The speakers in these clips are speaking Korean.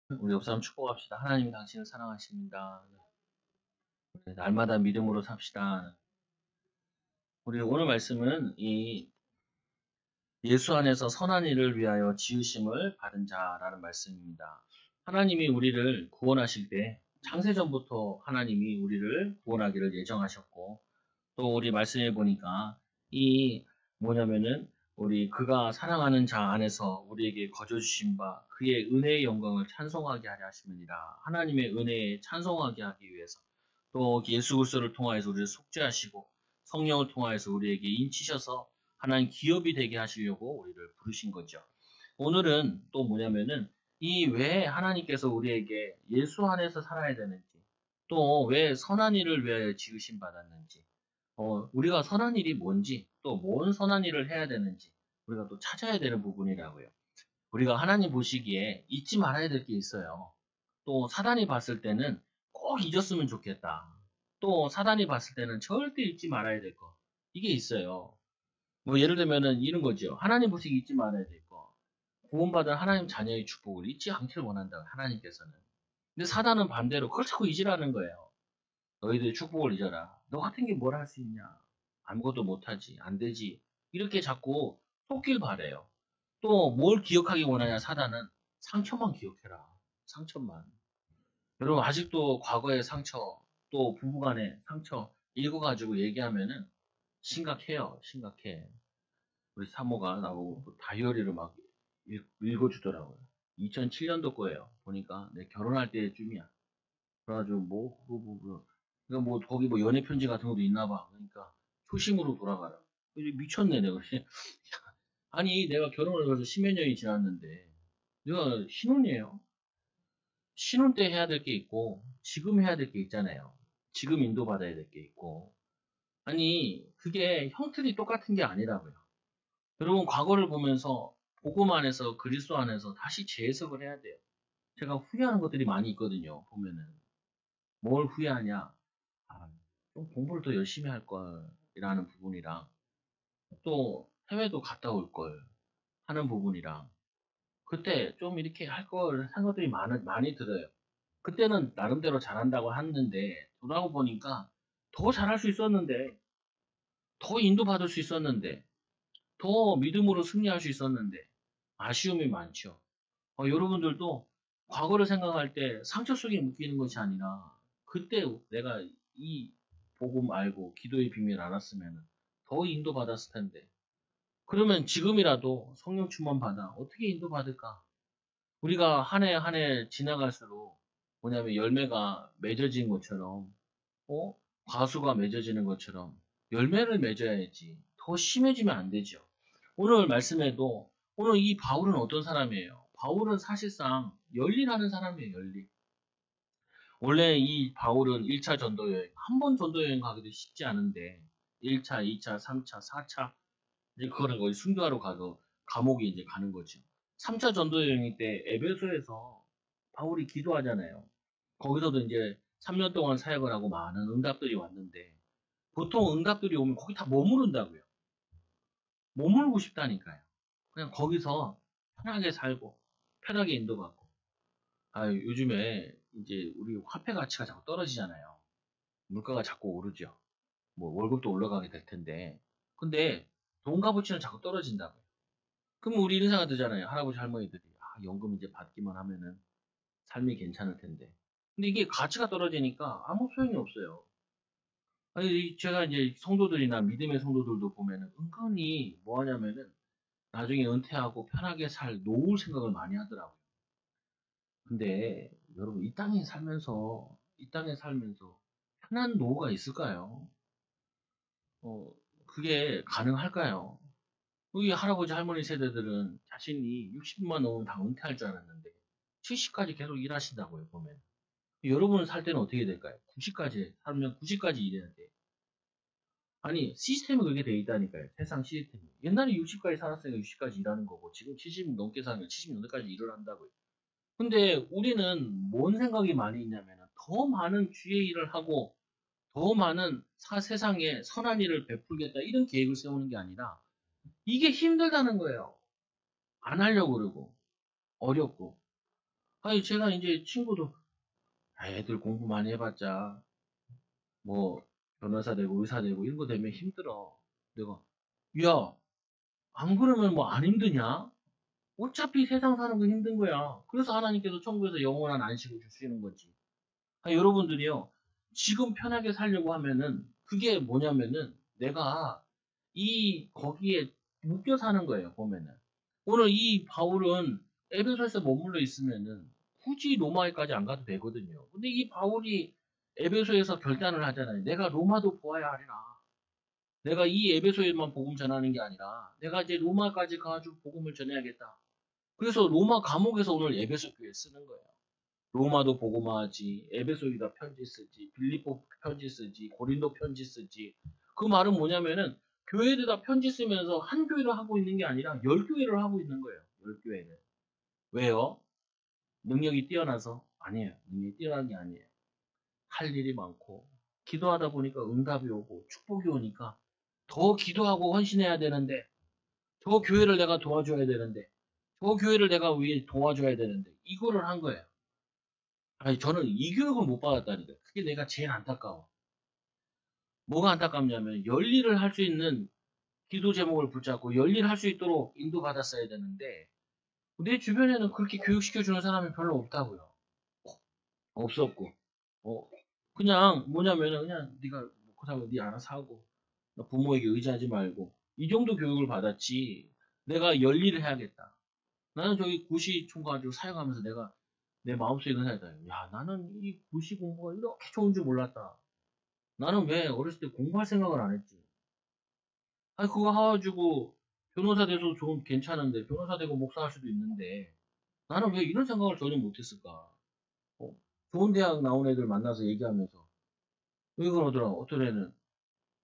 우리 옆 사람 축복합시다. 하나님이 당신을 사랑하십니다. 네, 날마다 믿음으로 삽시다. 우리 오늘 말씀은 이 예수 안에서 선한 일을 위하여 지으심을 받은 자라는 말씀입니다. 하나님이 우리를 구원하실 때 창세전부터 하나님이 우리를 구원하기를 예정하셨고, 또 우리 말씀해 보니까 이 뭐냐면은 우리 그가 사랑하는 자 안에서 우리에게 거저 주신 바 그의 은혜의 영광을 찬송하게 하려 하심이니라. 하나님의 은혜에 찬송하게 하기 위해서, 또 예수 그리스도를 통하여서 우리를 속죄하시고 성령을 통하여서 우리에게 인치셔서 하나님 기업이 되게 하시려고 우리를 부르신 거죠. 오늘은 또 뭐냐면은 이 왜 하나님께서 우리에게 예수 안에서 살아야 되는지, 또 왜 선한 일을 위하여 지으심 받았는지, 우리가 선한 일이 뭔지, 또 뭔 선한 일을 해야 되는지 우리가 또 찾아야 되는 부분이라고요. 우리가 하나님 보시기에 잊지 말아야 될 게 있어요. 또 사단이 봤을 때는 꼭 잊었으면 좋겠다. 또 사단이 봤을 때는 절대 잊지 말아야 될 거. 이게 있어요. 뭐 예를 들면은 이런 거죠. 하나님 보시기 잊지 말아야 될 거. 구원받은 하나님 자녀의 축복을 잊지 않기를 원한다. 하나님께서는. 근데 사단은 반대로 그걸 자꾸 잊으라는 거예요. 너희들 축복을 잊어라. 너 같은 게 뭘 할 수 있냐? 아무것도 못하지. 안 되지. 이렇게 자꾸 속길 바래요. 또 뭘 기억하기 원하냐, 사단은? 상처만 기억해라. 상처만. 여러분, 아직도 과거의 상처, 또 부부간의 상처 읽어가지고 얘기하면은 심각해요. 심각해. 우리 사모가 나보고 다이어리를 막 읽어주더라고요. 2007년도 거예요. 보니까 내 결혼할 때쯤이야. 그래가지고 그러니까 뭐 거기 뭐 연애 편지 같은 것도 있나 봐. 그러니까 초심으로 돌아가라. 이제 미쳤네 내가. 아니 내가 결혼을 해서 십몇 년이 지났는데 내가 신혼이에요. 신혼 때 해야 될 게 있고 지금 해야 될 게 있잖아요. 지금 인도받아야 될 게 있고. 아니 그게 형틀이 똑같은 게 아니라고요. 여러분 과거를 보면서 복음 안에서 그리스도 안에서 다시 재해석을 해야 돼요. 제가 후회하는 것들이 많이 있거든요. 보면은 뭘 후회하냐? 아, 좀 공부를 더 열심히 할 걸이라는 부분이랑, 또 해외도 갔다 올 걸 하는 부분이랑, 그때 좀 이렇게 할 걸 생각들이 많이 들어요. 그때는 나름대로 잘한다고 했는데 돌아오고 보니까 더 잘할 수 있었는데, 더 인도받을 수 있었는데, 더 믿음으로 승리할 수 있었는데 아쉬움이 많죠. 여러분들도 과거를 생각할 때 상처 속에 묶이는 것이 아니라, 그때 내가 이 복음 알고 기도의 비밀 알았으면 더 인도받았을 텐데, 그러면 지금이라도 성령 충만 받아 어떻게 인도받을까? 우리가 한 해 한 해 지나갈수록 뭐냐면 열매가 맺어진 것처럼, 어? 과수가 맺어지는 것처럼 열매를 맺어야지. 더 심해지면 안 되죠. 오늘 말씀에도 오늘 이 바울은 어떤 사람이에요? 바울은 사실상 열일하는 사람이에요. 열일. 원래 이 바울은 1차 전도 여행, 한 번 전도 여행 가기도 쉽지 않은데 1차, 2차, 3차, 4차 이제 그거는 거의 순교하러 가서 감옥에 이제 가는 거죠. 3차 전도 여행 때 에베소에서 바울이 기도하잖아요. 거기서도 이제 3년 동안 사역을 하고 많은 응답들이 왔는데, 보통 응답들이 오면 거기 다 머무른다고요. 머물고 싶다니까요. 그냥 거기서 편하게 살고 편하게 인도받고. 요즘에 이제 우리 화폐 가치가 자꾸 떨어지잖아요. 물가가 자꾸 오르죠. 뭐 월급도 올라가게 될 텐데. 근데 돈 값어치는 자꾸 떨어진다고요. 그럼 우리 이런 생각 들잖아요. 할아버지 할머니들이 연금 이제 받기만 하면은 삶이 괜찮을 텐데. 근데 이게 가치가 떨어지니까 아무 소용이 없어요. 아니, 제가 이제 성도들이나 믿음의 성도들도 보면은 은근히 뭐 하냐면은 나중에 은퇴하고 편하게 살 노후 생각을 많이 하더라고요. 근데 여러분 이 땅에 살면서 편한 노후가 있을까요? 어, 그게 가능할까요? 우리 할아버지 할머니 세대들은 자신이 60만 넘으면 다 은퇴할 줄 알았는데 70까지 계속 일하신다고요, 보면. 여러분 살 때는 어떻게 될까요? 90까지 살면 90까지 일해야 돼. 아니, 시스템이 그렇게 돼 있다니까요. 세상 시스템이. 옛날에 60까지 살았으니까 60까지 일하는 거고, 지금 70 넘게 살면 70 넘게까지 일을 한다고요. 근데 우리는 뭔 생각이 많이 있냐면, 더 많은 주의 일을 하고, 더 많은 세상에 선한 일을 베풀겠다, 이런 계획을 세우는 게 아니라, 이게 힘들다는 거예요. 안 하려고 그러고, 어렵고. 아니, 제가 이제 친구도, 애들 공부 많이 해봤자, 뭐, 변호사 되고 의사 되고 이런 거 되면 힘들어. 내가, 야, 안 그러면 뭐 안 힘드냐? 어차피 세상 사는 거 힘든 거야. 그래서 하나님께서 천국에서 영원한 안식을 주시는 거지. 여러분들이요, 지금 편하게 살려고 하면은, 그게 뭐냐면은, 내가 거기에 묶여 사는 거예요, 보면은. 오늘 이 바울은 에베소에서 머물러 있으면은, 굳이 로마에까지 안 가도 되거든요. 근데 이 바울이 에베소에서 결단을 하잖아요. 내가 로마도 보아야 하리라. 내가 이 에베소에만 복음 전하는 게 아니라, 내가 이제 로마까지 가가지고 복음을 전해야겠다. 그래서 로마 감옥에서 오늘 에베소 교회 쓰는 거예요. 로마도 복음화하지, 에베소에다 편지 쓰지, 빌립보 편지 쓰지, 고린도 편지 쓰지. 그 말은 뭐냐면은 교회들다 편지 쓰면서 한 교회를 하고 있는 게 아니라 10교회를 하고 있는 거예요. 10교회를. 왜요? 능력이 뛰어나서? 아니에요. 능력이 뛰어난 게 아니에요. 할 일이 많고 기도하다 보니까 응답이 오고 축복이 오니까 더 기도하고 헌신해야 되는데, 저 교회를 내가 도와줘야 되는데, 저 교회를 내가 위해 도와줘야 되는데, 이거를 한 거예요. 아니, 저는 이 교육을 못 받았다니까. 그게 내가 제일 안타까워. 뭐가 안타깝냐면, 열일을 할 수 있는 기도 제목을 붙잡고 열일을 할 수 있도록 인도받았어야 되는데, 내 주변에는 그렇게 교육시켜주는 사람이 별로 없다고요. 없었고. 어, 그냥 뭐냐면은 그냥 네가 먹고 살고 네 알아서 하고, 너 부모에게 의지하지 말고, 이 정도 교육을 받았지. 내가 열일을 해야겠다. 나는 저기 고시 총괄로 사용하면서 내가 내 마음속에 그런 생각이 들어요. 야, 나는 이 고시 공부가 이렇게 좋은 줄 몰랐다. 나는 왜 어렸을 때 공부할 생각을 안 했지? 아니, 그거 해가지고 변호사 돼서 좀 괜찮은데, 변호사 되고 목사할 수도 있는데, 나는 왜 이런 생각을 전혀 못했을까? 어, 좋은 대학 나온 애들 만나서 얘기하면서, 왜 그러더라. 어떤 애는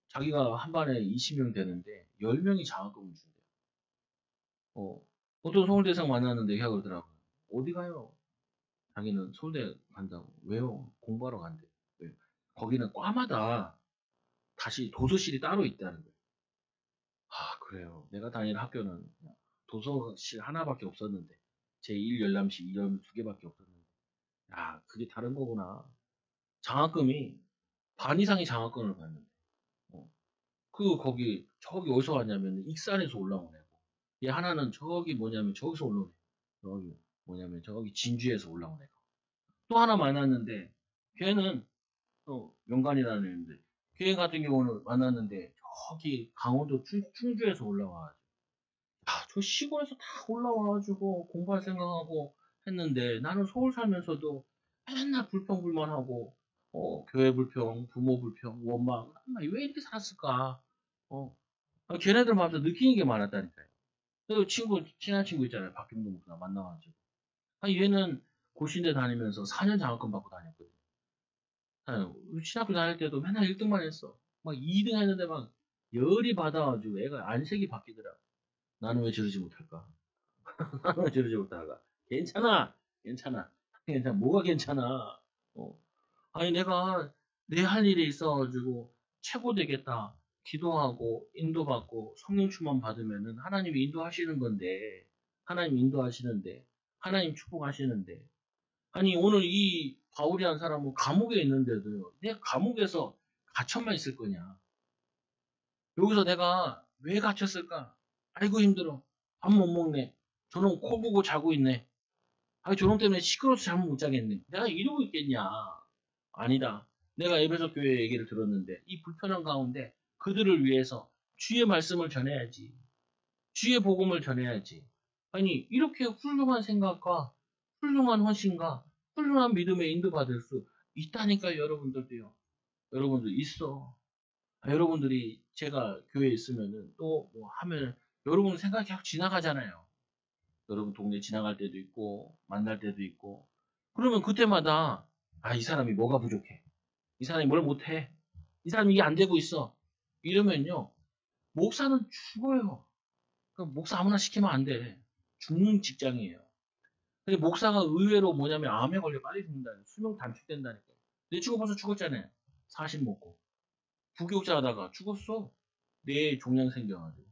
자기가 한 반에 20명 되는데, 10명이 장학금을 준대. 어, 어떤 서울대생 만났는데 걔가 그러더라고. 어디 가요? 자기는 서울대 간다고. 왜요? 공부하러 간대. 왜? 거기는 과마다 다시 도서실이 따로 있다는 거예요. 아, 그래요. 내가 다니는 학교는 도서실 하나밖에 없었는데, 제1 열람실 2열 2개밖에 없었는데, 야, 그게 다른 거구나. 장학금이 반 이상의 장학금을 받는데, 어. 거기 저기 어디서 왔냐면 익산에서 올라온 애고, 얘 하나는 저기 뭐냐면 저기서 올라온 애. 저기 뭐냐면 저기 진주에서 올라온 애고, 또 하나 만났는데, 걔는 명관이라는 애인데, 걔 같은 경우는 만났는데 저기 강원도 충주에서 올라와. 야, 저 시골에서 다 올라와가지고 공부할 생각하고 했는데, 나는 서울 살면서도 맨날 불평불만하고, 교회 불평, 부모 불평, 원망, 왜 이렇게 살았을까? 어, 걔네들 마음에서 느끼는 게 많았다니까요. 그 친한 친구 있잖아요. 박경도 목사 만나가지고. 얘는 고신대 다니면서 4년 장학금 받고 다녔거든. 신학교 다닐 때도 맨날 1등만 했어. 막 2등 했는데 막 열이 받아가지고 애가 안색이 바뀌더라. 나는 왜 저러지 못할까? 나는 왜 저러지 못할까? 괜찮아! 괜찮아. 괜찮아. 뭐가 괜찮아? 어. 아니, 내가 내 할 일이 있어가지고 최고 되겠다. 기도하고, 인도받고, 성령 충만 받으면은 하나님이 인도하시는 건데, 하나님 인도하시는데, 하나님 축복하시는데, 아니, 오늘 이 바울이라는 사람은 감옥에 있는데도요, 내가 감옥에서 갇혀만 있을 거냐? 여기서 내가 왜 갇혔을까? 아이고, 힘들어. 밥 못 먹네. 저놈 코 고고 자고 있네. 아이, 저놈 때문에 시끄러워서 잠을 못 자겠네. 내가 이러고 있겠냐? 아니다. 내가 에베소 교회 얘기를 들었는데, 이 불편한 가운데 그들을 위해서 주의 말씀을 전해야지. 주의 복음을 전해야지. 아니, 이렇게 훌륭한 생각과 훌륭한 헌신과 훌륭한 믿음에 인도받을 수 있다니까요, 여러분들도요. 여러분들 있어. 여러분들이 제가 교회에 있으면은 또 뭐 하면, 여러분 생각이 확 지나가잖아요. 여러분 동네 지나갈 때도 있고, 만날 때도 있고. 그러면 그때마다, 이 사람이 뭐가 부족해? 이 사람이 뭘 못해? 이 사람이 이게 안 되고 있어. 이러면요, 목사는 죽어요. 목사 아무나 시키면 안 돼. 죽는 직장이에요. 근데 목사가 의외로 뭐냐면 암에 걸려 빨리 죽는다. 수명 단축된다니까. 내 친구 벌써 죽었잖아요. 40 먹고. 부교육자 하다가 죽었어. 뇌에 종양 생겨가지고.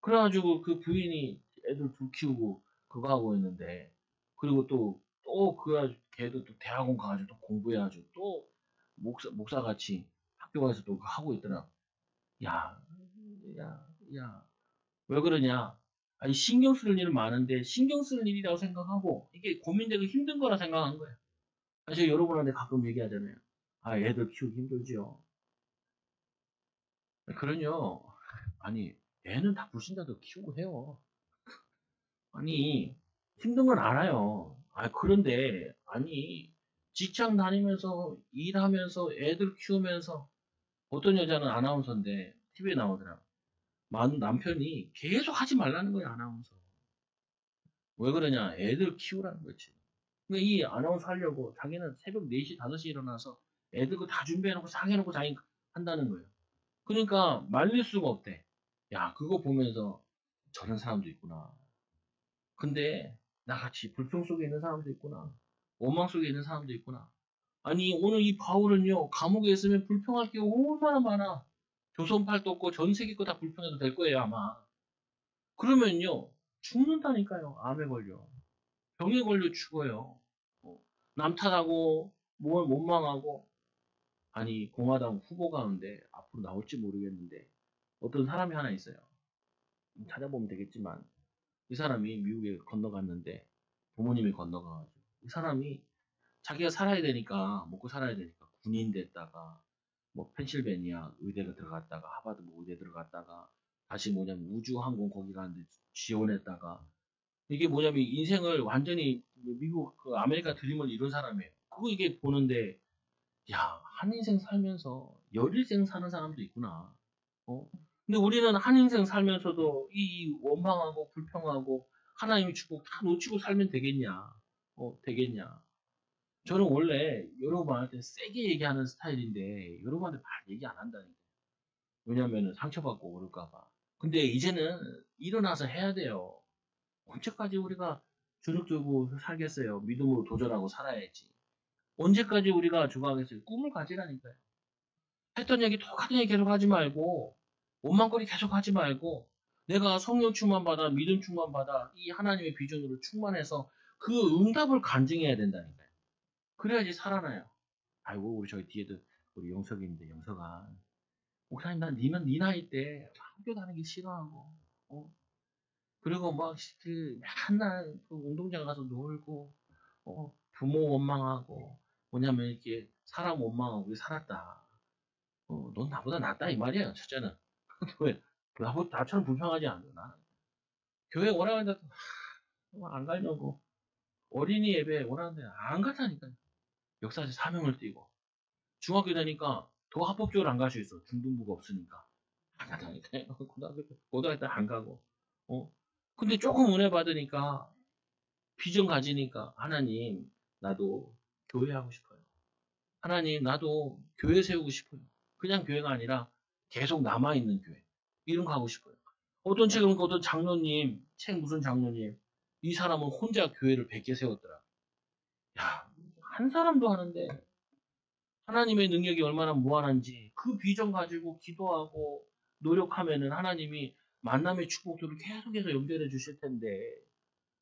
그래가지고 그 부인이 애들 둘 키우고 그거 하고 있는데, 그리고 또 또 걔도 또 대학원 가가지고 또 공부해가지고 또 목사같이 학교 가서 또 하고 있더라. 야, 야, 야, 왜 그러냐? 아니, 신경 쓸 일 많은데 신경 쓸 일이라고 생각하고 이게 고민되고 힘든 거라 생각한 거야. 사실 여러분한테 가끔 얘기하잖아요. 아, 애들 키우기 힘들지요. 그럼요. 아니, 애는 다 불신자도 키우고 해요. 아니, 힘든 건 알아요. 아, 그런데, 아니, 직장 다니면서, 일하면서, 애들 키우면서, 어떤 여자는 아나운서인데, TV에 나오더라. 남편이 계속 하지 말라는 거야, 아나운서. 왜 그러냐? 애들 키우라는 거지. 근데 이 아나운서 하려고 자기는 새벽 4시, 5시 일어나서 애들 거 다 준비해놓고 상해놓고 자기 한다는 거예요. 그러니까 말릴 수가 없대. 야, 그거 보면서 저런 사람도 있구나. 근데 나같이 불평 속에 있는 사람도 있구나. 원망 속에 있는 사람도 있구나. 아니, 오늘 이 바울은요, 감옥에 있으면 불평할 게 얼마나 많아. 조선팔도 없고 전 세계 거 다 불평해도 될 거예요, 아마. 그러면요, 죽는다니까요. 암에 걸려. 병에 걸려 죽어요. 어, 남 탓하고, 뭘 원망하고. 아니, 공화당 후보 가운데 앞으로 나올지 모르겠는데, 어떤 사람이 하나 있어요. 찾아보면 되겠지만, 이 사람이 미국에 건너갔는데, 부모님이 건너가가지고, 이 사람이 자기가 살아야 되니까, 먹고 살아야 되니까, 군인 됐다가, 뭐, 펜실베니아 의대가 들어갔다가, 하버드 뭐 의대 들어갔다가, 다시 뭐냐면 우주항공 거기 가는데 지원했다가, 이게 뭐냐면 인생을 완전히 미국 그 아메리카 드림을 이룬 사람이에요. 그거 이게 보는데, 야, 한 인생 살면서 열 일생 사는 사람도 있구나. 어? 근데 우리는 한 인생 살면서도 이 원망하고 불평하고 하나님이 주고 다 놓치고 살면 되겠냐? 되겠냐? 저는 원래 여러분한테 세게 얘기하는 스타일인데 여러분한테 말 얘기 안 한다니까. 왜냐면은 상처받고 오를까봐. 근데 이제는 일어나서 해야 돼요. 언제까지 우리가 주눅 들고 살겠어요? 믿음으로 도전하고 살아야지. 언제까지 우리가 죽어가겠어요? 꿈을 가지라니까요. 했던 얘기 똑같은 얘기 계속 하지 말고 원망거리 계속 하지 말고 내가 성령 충만 받아 믿음 충만 받아 이 하나님의 비전으로 충만해서 그 응답을 간증해야 된다니까요. 그래야지 살아나요. 아이고 우리 저기 뒤에도 우리 영석인데 영석아 목사님 난 니는 니 나이 때 학교 다니기 싫어하고 그리고 막 맨날 그 운동장 가서 놀고 부모 원망하고 뭐냐면 이렇게 사람 원망하고 살았다. 넌 나보다 낫다 이 말이야 첫째는. 왜 나처럼 불평하지 않나? 교회 오라는데 안 가려고 어린이 예배 오라는데 안 갔다니까. 역사에서 사명을 띠고 중학교 되니까 더 합법적으로 안 갈 수 있어. 중등부가 없으니까 안 갔다니까. 고등학교 때 안 가고 근데 조금 은혜 받으니까 비전 가지니까 하나님 나도 교회 하고 싶어요. 하나님 나도 교회 세우고 싶어요. 그냥 교회가 아니라 계속 남아있는 교회 이런 거 하고 싶어요. 어떤 책은 어떤 장로님 책 무슨 장로님 이 사람은 혼자 교회를 100개 세웠더라. 야, 한 사람도 하는데 하나님의 능력이 얼마나 무한한지 그 비전 가지고 기도하고 노력하면은 하나님이 만남의 축복들을 계속해서 연결해 주실 텐데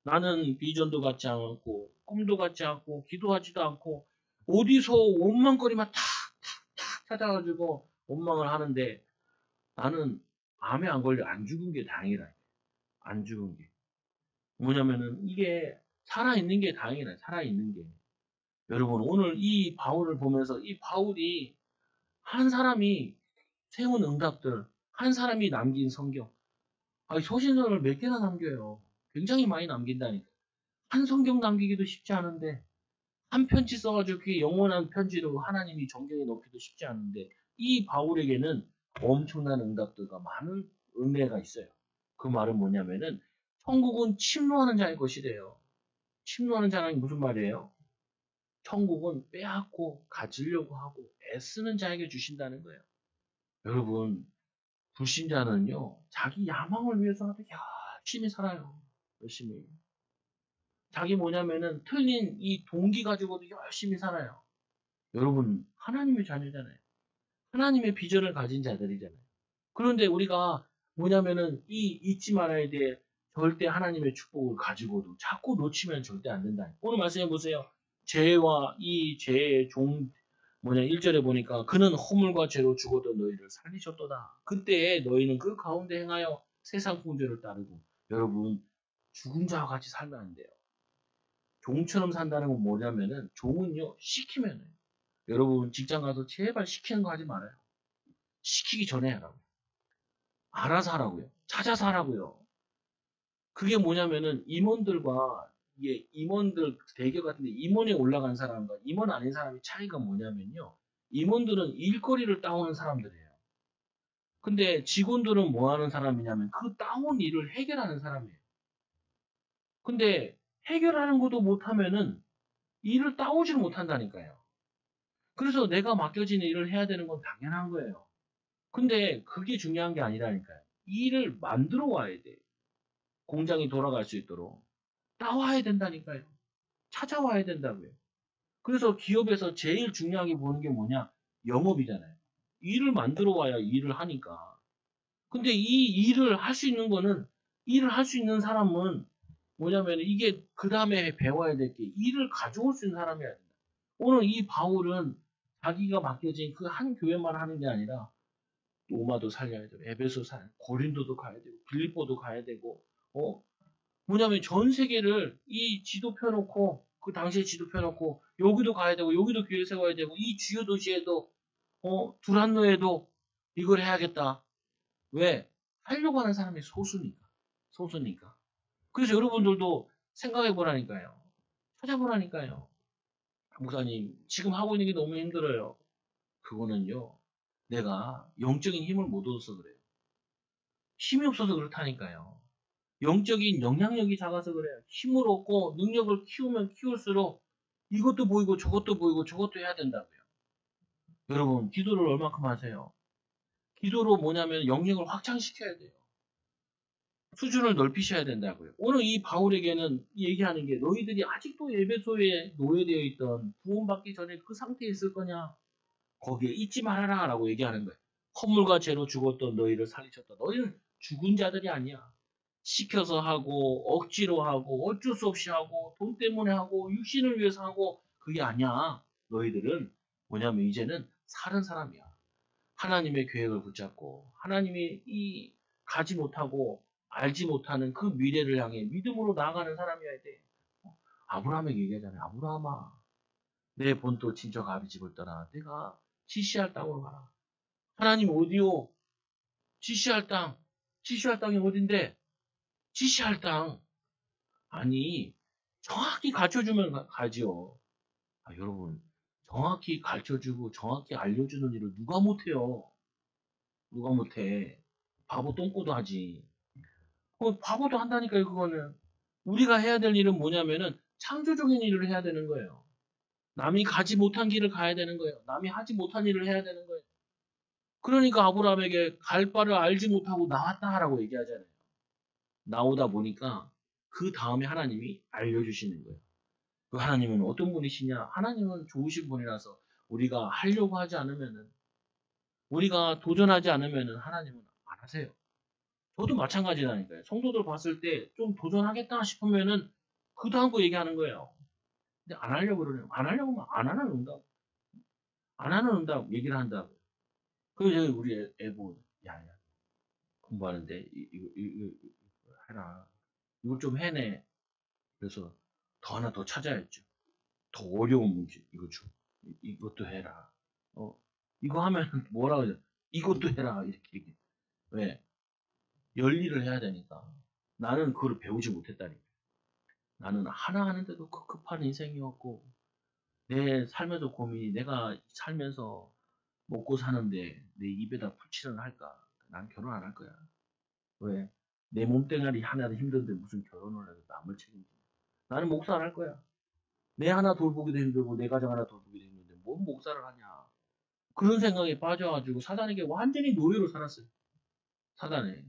나는 비전도 갖지 않고 꿈도 갖지 않고 기도하지도 않고 어디서 원망거리만 탁탁탁 찾아가지고 원망을 하는데 나는 암에 안 걸려 안 죽은 게 다행이라. 안 죽은 게. 뭐냐면은 이게 살아있는 게 다행이라. 살아있는 게. 여러분 오늘 이 바울을 보면서 이 바울이 한 사람이 세운 응답들 한 사람이 남긴 성경 아니 소신서를 몇 개나 남겨요. 굉장히 많이 남긴다니까. 한 성경 남기기도 쉽지 않은데 한 편지 써가지고 그게 영원한 편지로 하나님이 정경에 넣기도 쉽지 않은데 이 바울에게는 엄청난 응답들과 많은 은혜가 있어요. 그 말은 뭐냐면은 천국은 침노하는 자의 것이래요. 침노하는 자는 무슨 말이에요? 천국은 빼앗고 가지려고 하고 애쓰는 자에게 주신다는 거예요. 여러분 불신자는요 자기 야망을 위해서라도 열심히 살아요. 열심히. 자기 뭐냐면은 틀린 이 동기 가지고도 열심히 살아요. 여러분 하나님의 자녀잖아요. 하나님의 비전을 가진 자들이잖아요. 그런데 우리가 뭐냐면은 이 잊지 말아야 돼. 절대 하나님의 축복을 가지고도 자꾸 놓치면 절대 안 된다. 오늘 말씀해 보세요. 죄와 이 죄의 1절에 보니까 그는 허물과 죄로 죽어도 너희를 살리셨도다. 그때 너희는 그 가운데 행하여 세상 풍조를 따르고. 여러분, 죽은 자와 같이 살면 안 돼요. 종처럼 산다는 건 뭐냐면은, 종은요 시키면 해요. 여러분 직장 가서 제발 시키는 거 하지 말아요. 시키기 전에 하라고요. 알아서 하라고요. 찾아서 하라고요. 그게 뭐냐면은 임원들과 이게 임원들 대기업 같은데 임원에 올라간 사람과 임원 아닌 사람의 차이가 뭐냐면요. 임원들은 일거리를 따오는 사람들이에요. 근데 직원들은 뭐 하는 사람이냐면 그 따온 일을 해결하는 사람이에요. 근데 해결하는 것도 못하면은 일을 따오지를 못한다니까요. 그래서 내가 맡겨진 일을 해야 되는 건 당연한 거예요. 근데 그게 중요한 게 아니라니까요. 일을 만들어 와야 돼. 공장이 돌아갈 수 있도록. 따와야 된다니까요. 찾아와야 된다고요. 그래서 기업에서 제일 중요하게 보는 게 뭐냐? 영업이잖아요. 일을 만들어 와야 일을 하니까. 근데 이 일을 할 수 있는 거는, 일을 할 수 있는 사람은 뭐냐면 이게 그 다음에 배워야 될 게 일을 가져올 수 있는 사람이어야 된다. 오늘 이 바울은 자기가 맡겨진 그 한 교회만 하는 게 아니라 로마도 살려야 되고 에베소 고린도도 가야 되고 빌립보도 가야 되고 뭐냐면 전 세계를 이 지도 펴놓고 그 당시에 지도 펴놓고 여기도 가야 되고 여기도 교회 세워야 되고 이 주요 도시에도 두란노에도 이걸 해야겠다. 왜? 하려고 하는 사람이 소수니까. 소수니까. 그래서 여러분들도 생각해 보라니까요. 찾아보라니까요. 목사님 지금 하고 있는 게 너무 힘들어요. 그거는요. 내가 영적인 힘을 못 얻어서 그래요. 힘이 없어서 그렇다니까요. 영적인 영향력이 작아서 그래요. 힘을 얻고 능력을 키우면 키울수록 이것도 보이고 저것도 보이고 저것도 해야 된다고요. 여러분 기도를 얼마큼 하세요? 기도로 뭐냐면 영역을 확장시켜야 돼요. 수준을 넓히셔야 된다고요. 오늘 이 바울에게는 얘기하는 게 너희들이 아직도 에베소에 노예되어 있던 구원받기 전에 그 상태에 있을 거냐? 거기에 잊지 말아라 라고 얘기하는 거예요. 허물과 죄로 죽었던 너희를 살리셨다. 너희는 죽은 자들이 아니야. 시켜서 하고 억지로 하고 어쩔 수 없이 하고 돈 때문에 하고 육신을 위해서 하고 그게 아니야. 너희들은 뭐냐면 이제는 사는 사람이야. 하나님의 계획을 붙잡고 하나님이 이 가지 못하고 알지 못하는 그 미래를 향해 믿음으로 나아가는 사람이어야 돼. 아브라함에게 얘기하잖아요. 아브라함아 내 본토 친척 아비 집을 떠나 내가 지시할 땅으로 가라. 하나님 어디요? 지시할 땅. 지시할 땅이 어딘데? 지시할 땅. 아니 정확히 가르쳐주면 가지요. 여러분 정확히 가르쳐주고 정확히 알려주는 일을 누가 못해요. 누가 못해. 바보 똥꼬도 하지. 바보도 한다니까요 그거는. 우리가 해야 될 일은 뭐냐면은 창조적인 일을 해야 되는 거예요. 남이 가지 못한 길을 가야 되는 거예요. 남이 하지 못한 일을 해야 되는 거예요. 그러니까 아브라함에게 갈 바를 알지 못하고 나왔다 하라고 얘기하잖아요. 나오다 보니까 그 다음에 하나님이 알려주시는 거예요. 그 하나님은 어떤 분이시냐? 하나님은 좋으신 분이라서 우리가 하려고 하지 않으면은, 우리가 도전하지 않으면은 하나님은 안 하세요. 저도 마찬가지라니까요. 성도들 봤을 때 좀 도전하겠다 싶으면은 그 다음 거 얘기하는 거예요. 근데 안 하려고 그러네요. 안 하려고 하면 안 하는 응답. 안 하는 응답 얘기를 한다고. 그래서 우리 애 보고, 야, 공부하는데 이거 해라. 이걸 좀 해내. 그래서 더 하나 더 찾아야죠. 더 어려운 문제 이거 줘. 이것도 해라. 이거 하면 뭐라 그러냐. 이것도 해라. 이렇게 얘기해. 왜? 열일을 해야 되니까. 나는 그걸 배우지 못했다니까. 나는 하나 하는데도 급급한 인생이었고 내 삶에도 고민이 내가 살면서 먹고 사는데 내 입에다 풀칠을 할까? 난 결혼 안 할 거야. 왜? 내 몸뚱아리 하나도 힘든데 무슨 결혼을 해서 남을 책임지냐. 나는 목사 안 할 거야. 내 하나 돌보기도 힘들고 내 가정 하나 돌보기도 힘든데 뭔 목사를 하냐. 그런 생각에 빠져가지고 사단에게 완전히 노예로 살았어요. 사단에.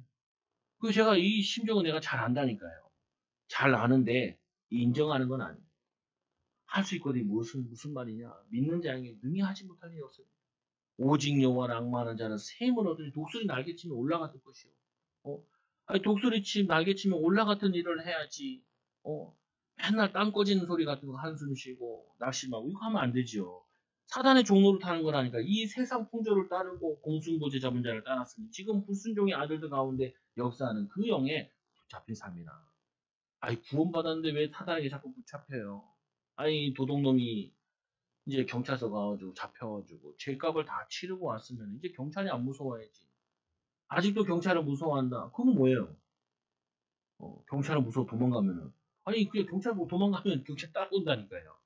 그 제가 이 심정은 내가 잘 안다니까요. 잘 아는데 인정하는 건 아니에요. 할 수 있거든. 무슨 말이냐. 믿는 자에게 능히 하지 못할 일이 없어요. 오직 여호와를 앙마하는 자는 샘을 얻으니 독수리 날개치면 올라갔을 것이요. 아니, 독수리침, 날개치면 올라 같은 일을 해야지. 어, 맨날 땅 꺼지는 소리 같은 거 한숨 쉬고, 낙심하고, 이거 하면 안 되지요. 사단의 종로를 타는 거라니까. 이 세상 풍조를 따르고 공순보제 잡은 자를 따랐으니, 지금 불순종의 아들들 가운데 역사하는 그 영에 붙잡힌 삶이라. 아니, 구원받았는데 왜 사단에게 자꾸 붙잡혀요? 아니, 도둑놈이 이제 경찰서 가가지고 잡혀가지고, 죄값을 다 치르고 왔으면, 이제 경찰이 안 무서워야지. 아직도 경찰을 무서워한다. 그건 뭐예요? 경찰을 무서워 도망가면은. 아니, 그게 경찰 보고 도망가면 경찰 따라온다니까요.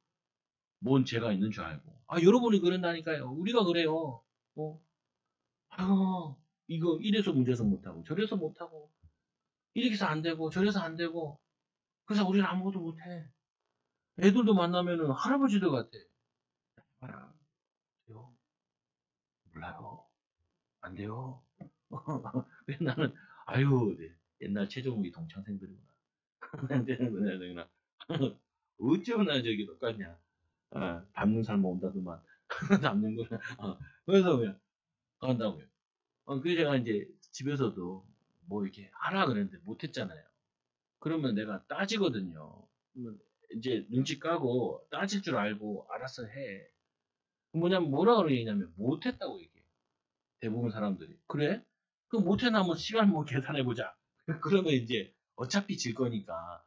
뭔 죄가 있는 줄 알고. 아, 여러분이 그런다니까요. 우리가 그래요. 어, 아유, 이거 이래서 문제서 못하고, 저래서 못하고, 이렇게 해서 안 되고, 저래서 안 되고, 그래서 우리는 아무것도 못해. 애들도 만나면은 할아버지들 같아. 봐라. 돼요? 몰라요. 안 돼요. 그래서 나는, 아유, 네. 옛날 최종욱이 동창생들이구나. 되는구나. 어쩌나 저기 똑같냐. 닮는 삶아 온다더만. 닮는구나. 그래서 그냥 간다고요. 그래서 제가 이제 집에서도 뭐 이렇게 하라 그랬는데 못했잖아요. 그러면 내가 따지거든요. 그러면 이제 눈치 까고 따질 줄 알고 알아서 해. 뭐냐면 뭐라 그러냐면 못했다고 얘기해. 대부분 사람들이. 그래? 그럼 못해나면 시간 뭐 계산해보자. 그러면 이제 어차피 질 거니까.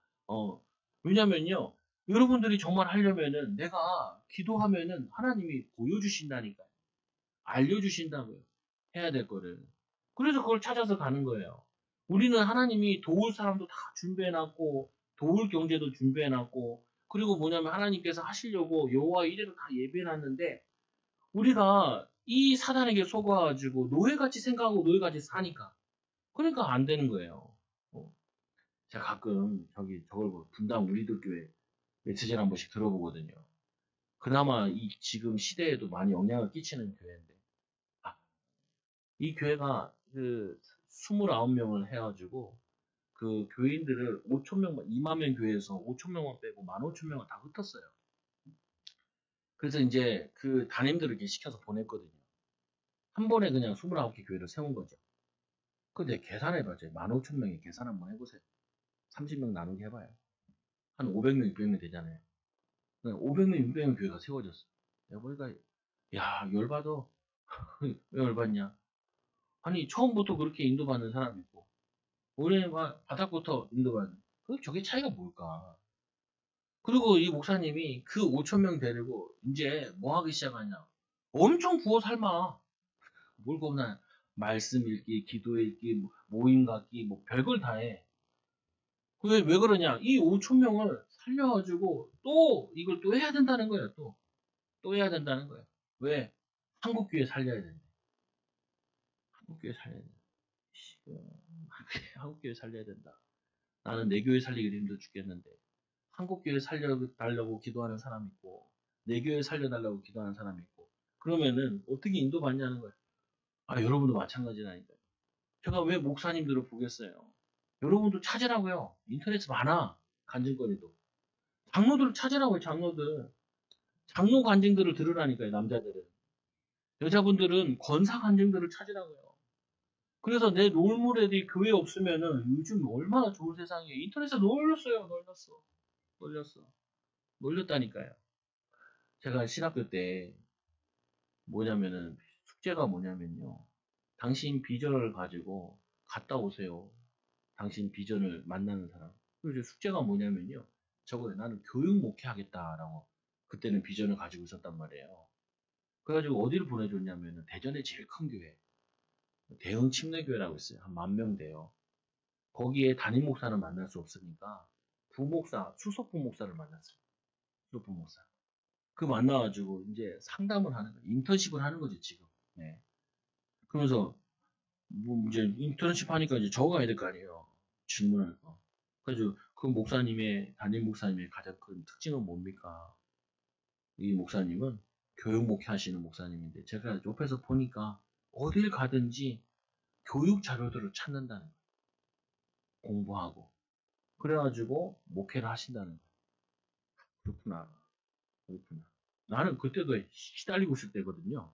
왜냐면요. 여러분들이 정말 하려면은 내가 기도하면은 하나님이 보여주신다니까요. 알려주신다고요. 해야 될 거를. 그래서 그걸 찾아서 가는 거예요. 우리는 하나님이 도울 사람도 다 준비해놨고, 도울 경제도 준비해놨고, 그리고 뭐냐면 하나님께서 하시려고 여호와 이래로 다 예비해놨는데, 우리가 이 사단에게 속아가지고 노예같이 생각하고 노예같이 사니까. 그러니까 안 되는 거예요. 제가 가끔 저걸 분당 우리들 교회 메시지를 한 번씩 들어보거든요. 그나마 이 지금 시대에도 많이 영향을 끼치는 교회인데. 아, 이 교회가 그 29명을 해가지고 그 교인들을 5천 명, 2만 명 교회에서 5천 명만 빼고 15,000명을 다 흩었어요. 그래서 이제 그 담임들을 이렇게 시켜서 보냈거든요. 한 번에 그냥 29개 교회를 세운 거죠. 근데 계산해봐요. 15,000명이 계산 한번 해보세요. 30명 나누기 해봐요. 한 500명, 600명 되잖아요. 500명, 600명 교회가 세워졌어. 내가 보니까, 야, 열받아. 왜 열받냐? 아니, 처음부터 그렇게 인도받는 사람이 있고, 올해 바닥부터 인도받는. 저게 차이가 뭘까? 그리고 이 목사님이 그 5,000명 데리고, 이제 뭐 하기 시작하냐? 엄청 부어 삶아. 뭘 겁나. 말씀 읽기, 기도 읽기, 모임 갖기, 뭐 별걸 다 해. 왜 그러냐? 이 5천 명을 살려가지고 또 이걸 또 해야 된다는 거예요. 또 해야 된다는 거예요. 왜? 한국교회 살려야 된다. 한국교회 살려야 된다. 한국교회 살려야 된다. 나는 내 교회 살리기도 힘들어 죽겠는데 한국교회 살려달라고 기도하는 사람이 있고 내 교회 살려달라고 기도하는 사람이 있고 그러면은 어떻게 인도받냐는 거예요. 여러분도 마찬가지라니까요. 제가 왜 목사님들을 보겠어요? 여러분도 찾으라고요. 인터넷에 많아. 간증거리도. 장로들을 찾으라고요. 장로들. 장로 간증들을 들으라니까요. 남자들은. 여자분들은 권사 간증들을 찾으라고요. 그래서 내 롤모델이 교회에 없으면은 요즘 얼마나 좋은 세상이에요. 인터넷에 놀렸어요. 놀렸어. 놀렸다니까요. 제가 신학교 때 뭐냐면은 숙제가 뭐냐면요. 당신 비전을 가지고 갔다 오세요. 당신 비전을 만나는 사람. 그리고 숙제가 뭐냐면요. 저거에 나는 교육 목회하겠다라고 그때는 비전을 가지고 있었단 말이에요. 그래가지고 어디를 보내줬냐면은 대전의 제일 큰 교회 대흥 침례교회라고 있어요. 한 10,000명 돼요. 거기에 담임 목사는 만날 수 없으니까 부목사, 수석 부목사를 만났어요. 수석 부목사. 그 만나가지고 이제 상담을 하는 거예요. 인턴십을 하는 거지 지금. 네. 그러면서 뭐 이제 인턴십 하니까 이제 적어야 될 거 아니에요. 질문을. 그래서 그 목사님의 담임 목사님의 가장 큰 특징은 뭡니까? 이 목사님은 교육 목회하시는 목사님인데 제가 옆에서 보니까 어딜 가든지 교육 자료들을 찾는다는 거예요. 공부하고. 그래가지고 목회를 하신다는 거예요. 그렇구나. 그렇구나. 나는 그때도 시달리고 있을 때거든요.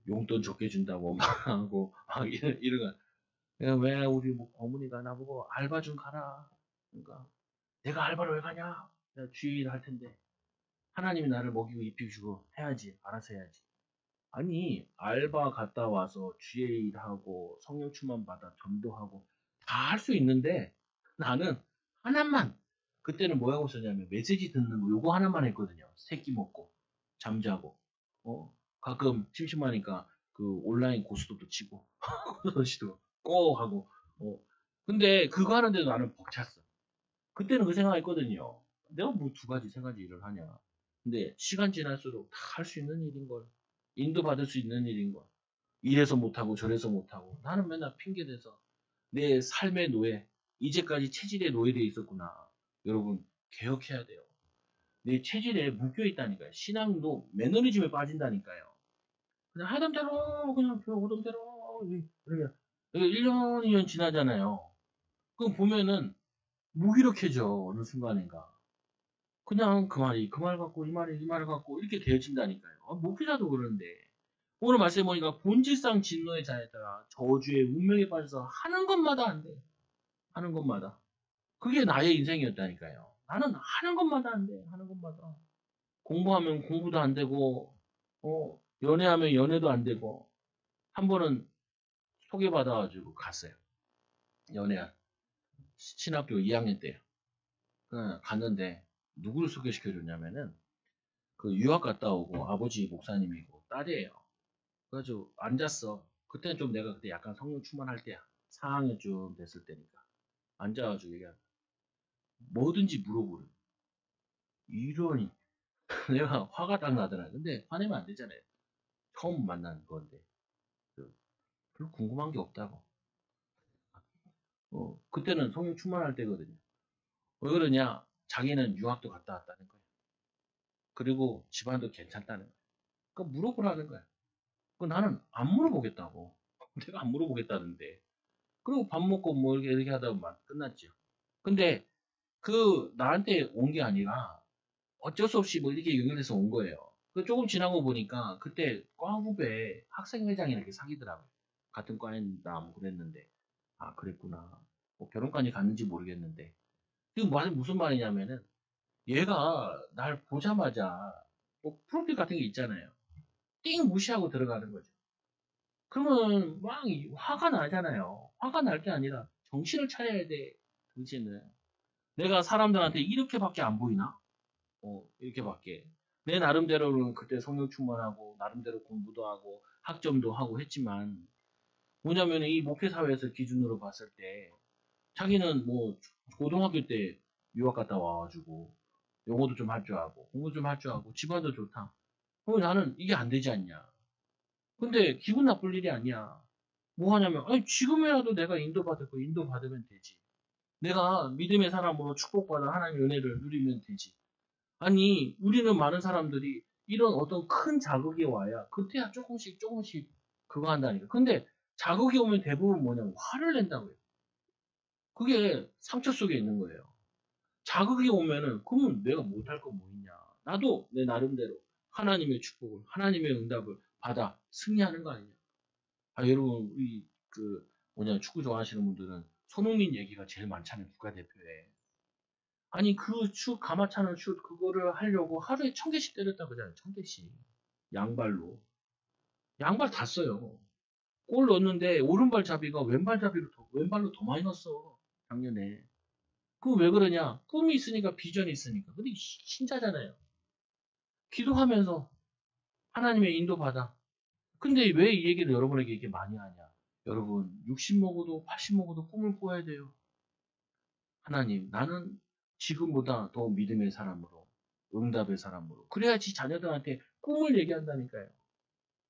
용돈 적게 준다고 막 하고 막 이런 거. 왜 우리 뭐 어머니가 나보고 알바 좀 가라. 그러니까 내가 알바를 왜 가냐? 내가 주일 할 텐데 하나님이 나를 먹이고 입히시고 해야지. 알아서 해야지. 아니 알바 갔다 와서 주일 일하고 성령 충만 받아 전도하고 다 할 수 있는데 나는 하나만 그때는 뭐 하고 있었냐면 메시지 듣는 거 요거 하나만 했거든요. 새끼 먹고 잠자고 가끔 심심하니까 그 온라인 고스톱도 치고 고스톱도 꼭 하고 근데 그거 하는데도 나는 벅찼어. 그때는 그 생각했거든요. 내가 뭐 두 가지 세 가지 일을 하냐. 근데 시간 지날수록 다 할 수 있는 일인 걸. 인도받을 수 있는 일인 걸. 이래서 못하고 저래서 못하고 나는 맨날 핑계대서 내 삶의 노예 이제까지 체질의 노예되어 있었구나. 여러분 개혁해야 돼요. 내 체질에 묶여 있다니까요. 신앙도 매너리즘에 빠진다니까요. 그냥 하던 대로 그냥 배우던 대로 그러면 1년 2년 지나잖아요. 그럼 보면은 무기력해져 어느 순간인가. 그냥 그 말이 그 말 갖고 이 말을 갖고 이렇게 되어진다니까요. 목회자도 그러는데 오늘 말씀해 보니까 본질상 진노의 자에다가 저주의 운명에 빠져서 하는 것마다 안 돼. 하는 것마다. 그게 나의 인생이었다니까요. 나는 하는 것마다 안 돼. 하는 것마다. 공부하면 공부도 안 되고, 연애하면 연애도 안 되고, 한 번은 소개받아가지고 갔어요. 연애한. 신학교 2학년 때요. 갔는데, 누구를 소개시켜줬냐면은, 그 유학 갔다 오고 아버지 목사님이고 딸이에요. 그래가지고 앉았어. 그때는 좀 내가 그때 약간 성령 충만할 때야. 4학년쯤 됐을 때니까. 앉아가지고 얘기하 뭐든지 물어보래. 이러니 내가 화가 딱 나더라. 근데 화내면 안 되잖아요. 처음 만난 건데. 별로 궁금한 게 없다고. 그때는 성령 충만할 때거든요. 왜 그러냐? 자기는 유학도 갔다 왔다는 거야. 그리고 집안도 괜찮다는 거야. 그러니까 물어보라는 거야. 그 나는 안 물어보겠다고. 내가 안 물어보겠다는데. 그리고 밥 먹고 뭐 이렇게 하다 보면 끝났죠. 근데 그 나한테 온 게 아니라 어쩔 수 없이 뭐 이렇게 연결돼서 온 거예요. 그 조금 지나고 보니까 그때 과 후배 학생회장이 이렇게 사귀더라고요. 같은 과였나 뭐 그랬는데 아 그랬구나. 뭐 결혼까지 갔는지 모르겠는데 지금 무슨 말이냐면은 얘가 날 보자마자 뭐 프로필 같은 게 있잖아요. 띵 무시하고 들어가는 거죠. 그러면 막 화가 나잖아요. 화가 날 게 아니라 정신을 차려야 돼. 당신은 내가 사람들한테 이렇게밖에 안 보이나? 이렇게밖에. 내 나름대로는 그때 성령 충만하고 나름대로 공부도 하고 학점도 하고 했지만 뭐냐면 이 목회 사회에서 기준으로 봤을 때 자기는 뭐 고등학교 때 유학 갔다 와가지고 영어도 좀 할 줄 알고 공부 좀 할 줄 알고 집안도 좋다. 그럼 나는 이게 안 되지 않냐. 근데 기분 나쁠 일이 아니야. 뭐 하냐면 아니 지금이라도 내가 인도받을 거 인도받으면 되지. 내가 믿음의 사람으로 축복받아 하나님의 은혜를 누리면 되지. 아니 우리는 많은 사람들이 이런 어떤 큰 자극이 와야 그때야 조금씩 조금씩 그거 한다니까. 근데 자극이 오면 대부분 뭐냐면 화를 낸다고요. 그게 상처 속에 있는 거예요. 자극이 오면은 그러면 내가 못할 거 뭐 있냐. 나도 내 나름대로 하나님의 축복을 하나님의 응답을 받아 승리하는 거 아니냐. 여러분 우리 그 뭐냐 축구 좋아하시는 분들은 손흥민 얘기가 제일 많잖아요. 국가대표에. 아니 그 가마차는 슛 그거를 하려고 하루에 1000개씩 때렸다 그러잖아요. 1000개씩. 양발로. 양발 다 써요. 골 넣었는데 오른발 잡이가 왼발로 더 많이 넣었어. 작년에. 그 왜 그러냐? 꿈이 있으니까 비전이 있으니까. 근데 신자잖아요. 기도하면서 하나님의 인도 받아. 근데 왜 이 얘기를 여러분에게 이렇게 많이 하냐? 여러분 60 먹어도 80 먹어도 꿈을 꿔야 돼요. 하나님 나는 지금보다 더 믿음의 사람으로 응답의 사람으로 그래야지 자녀들한테 꿈을 얘기한다니까요.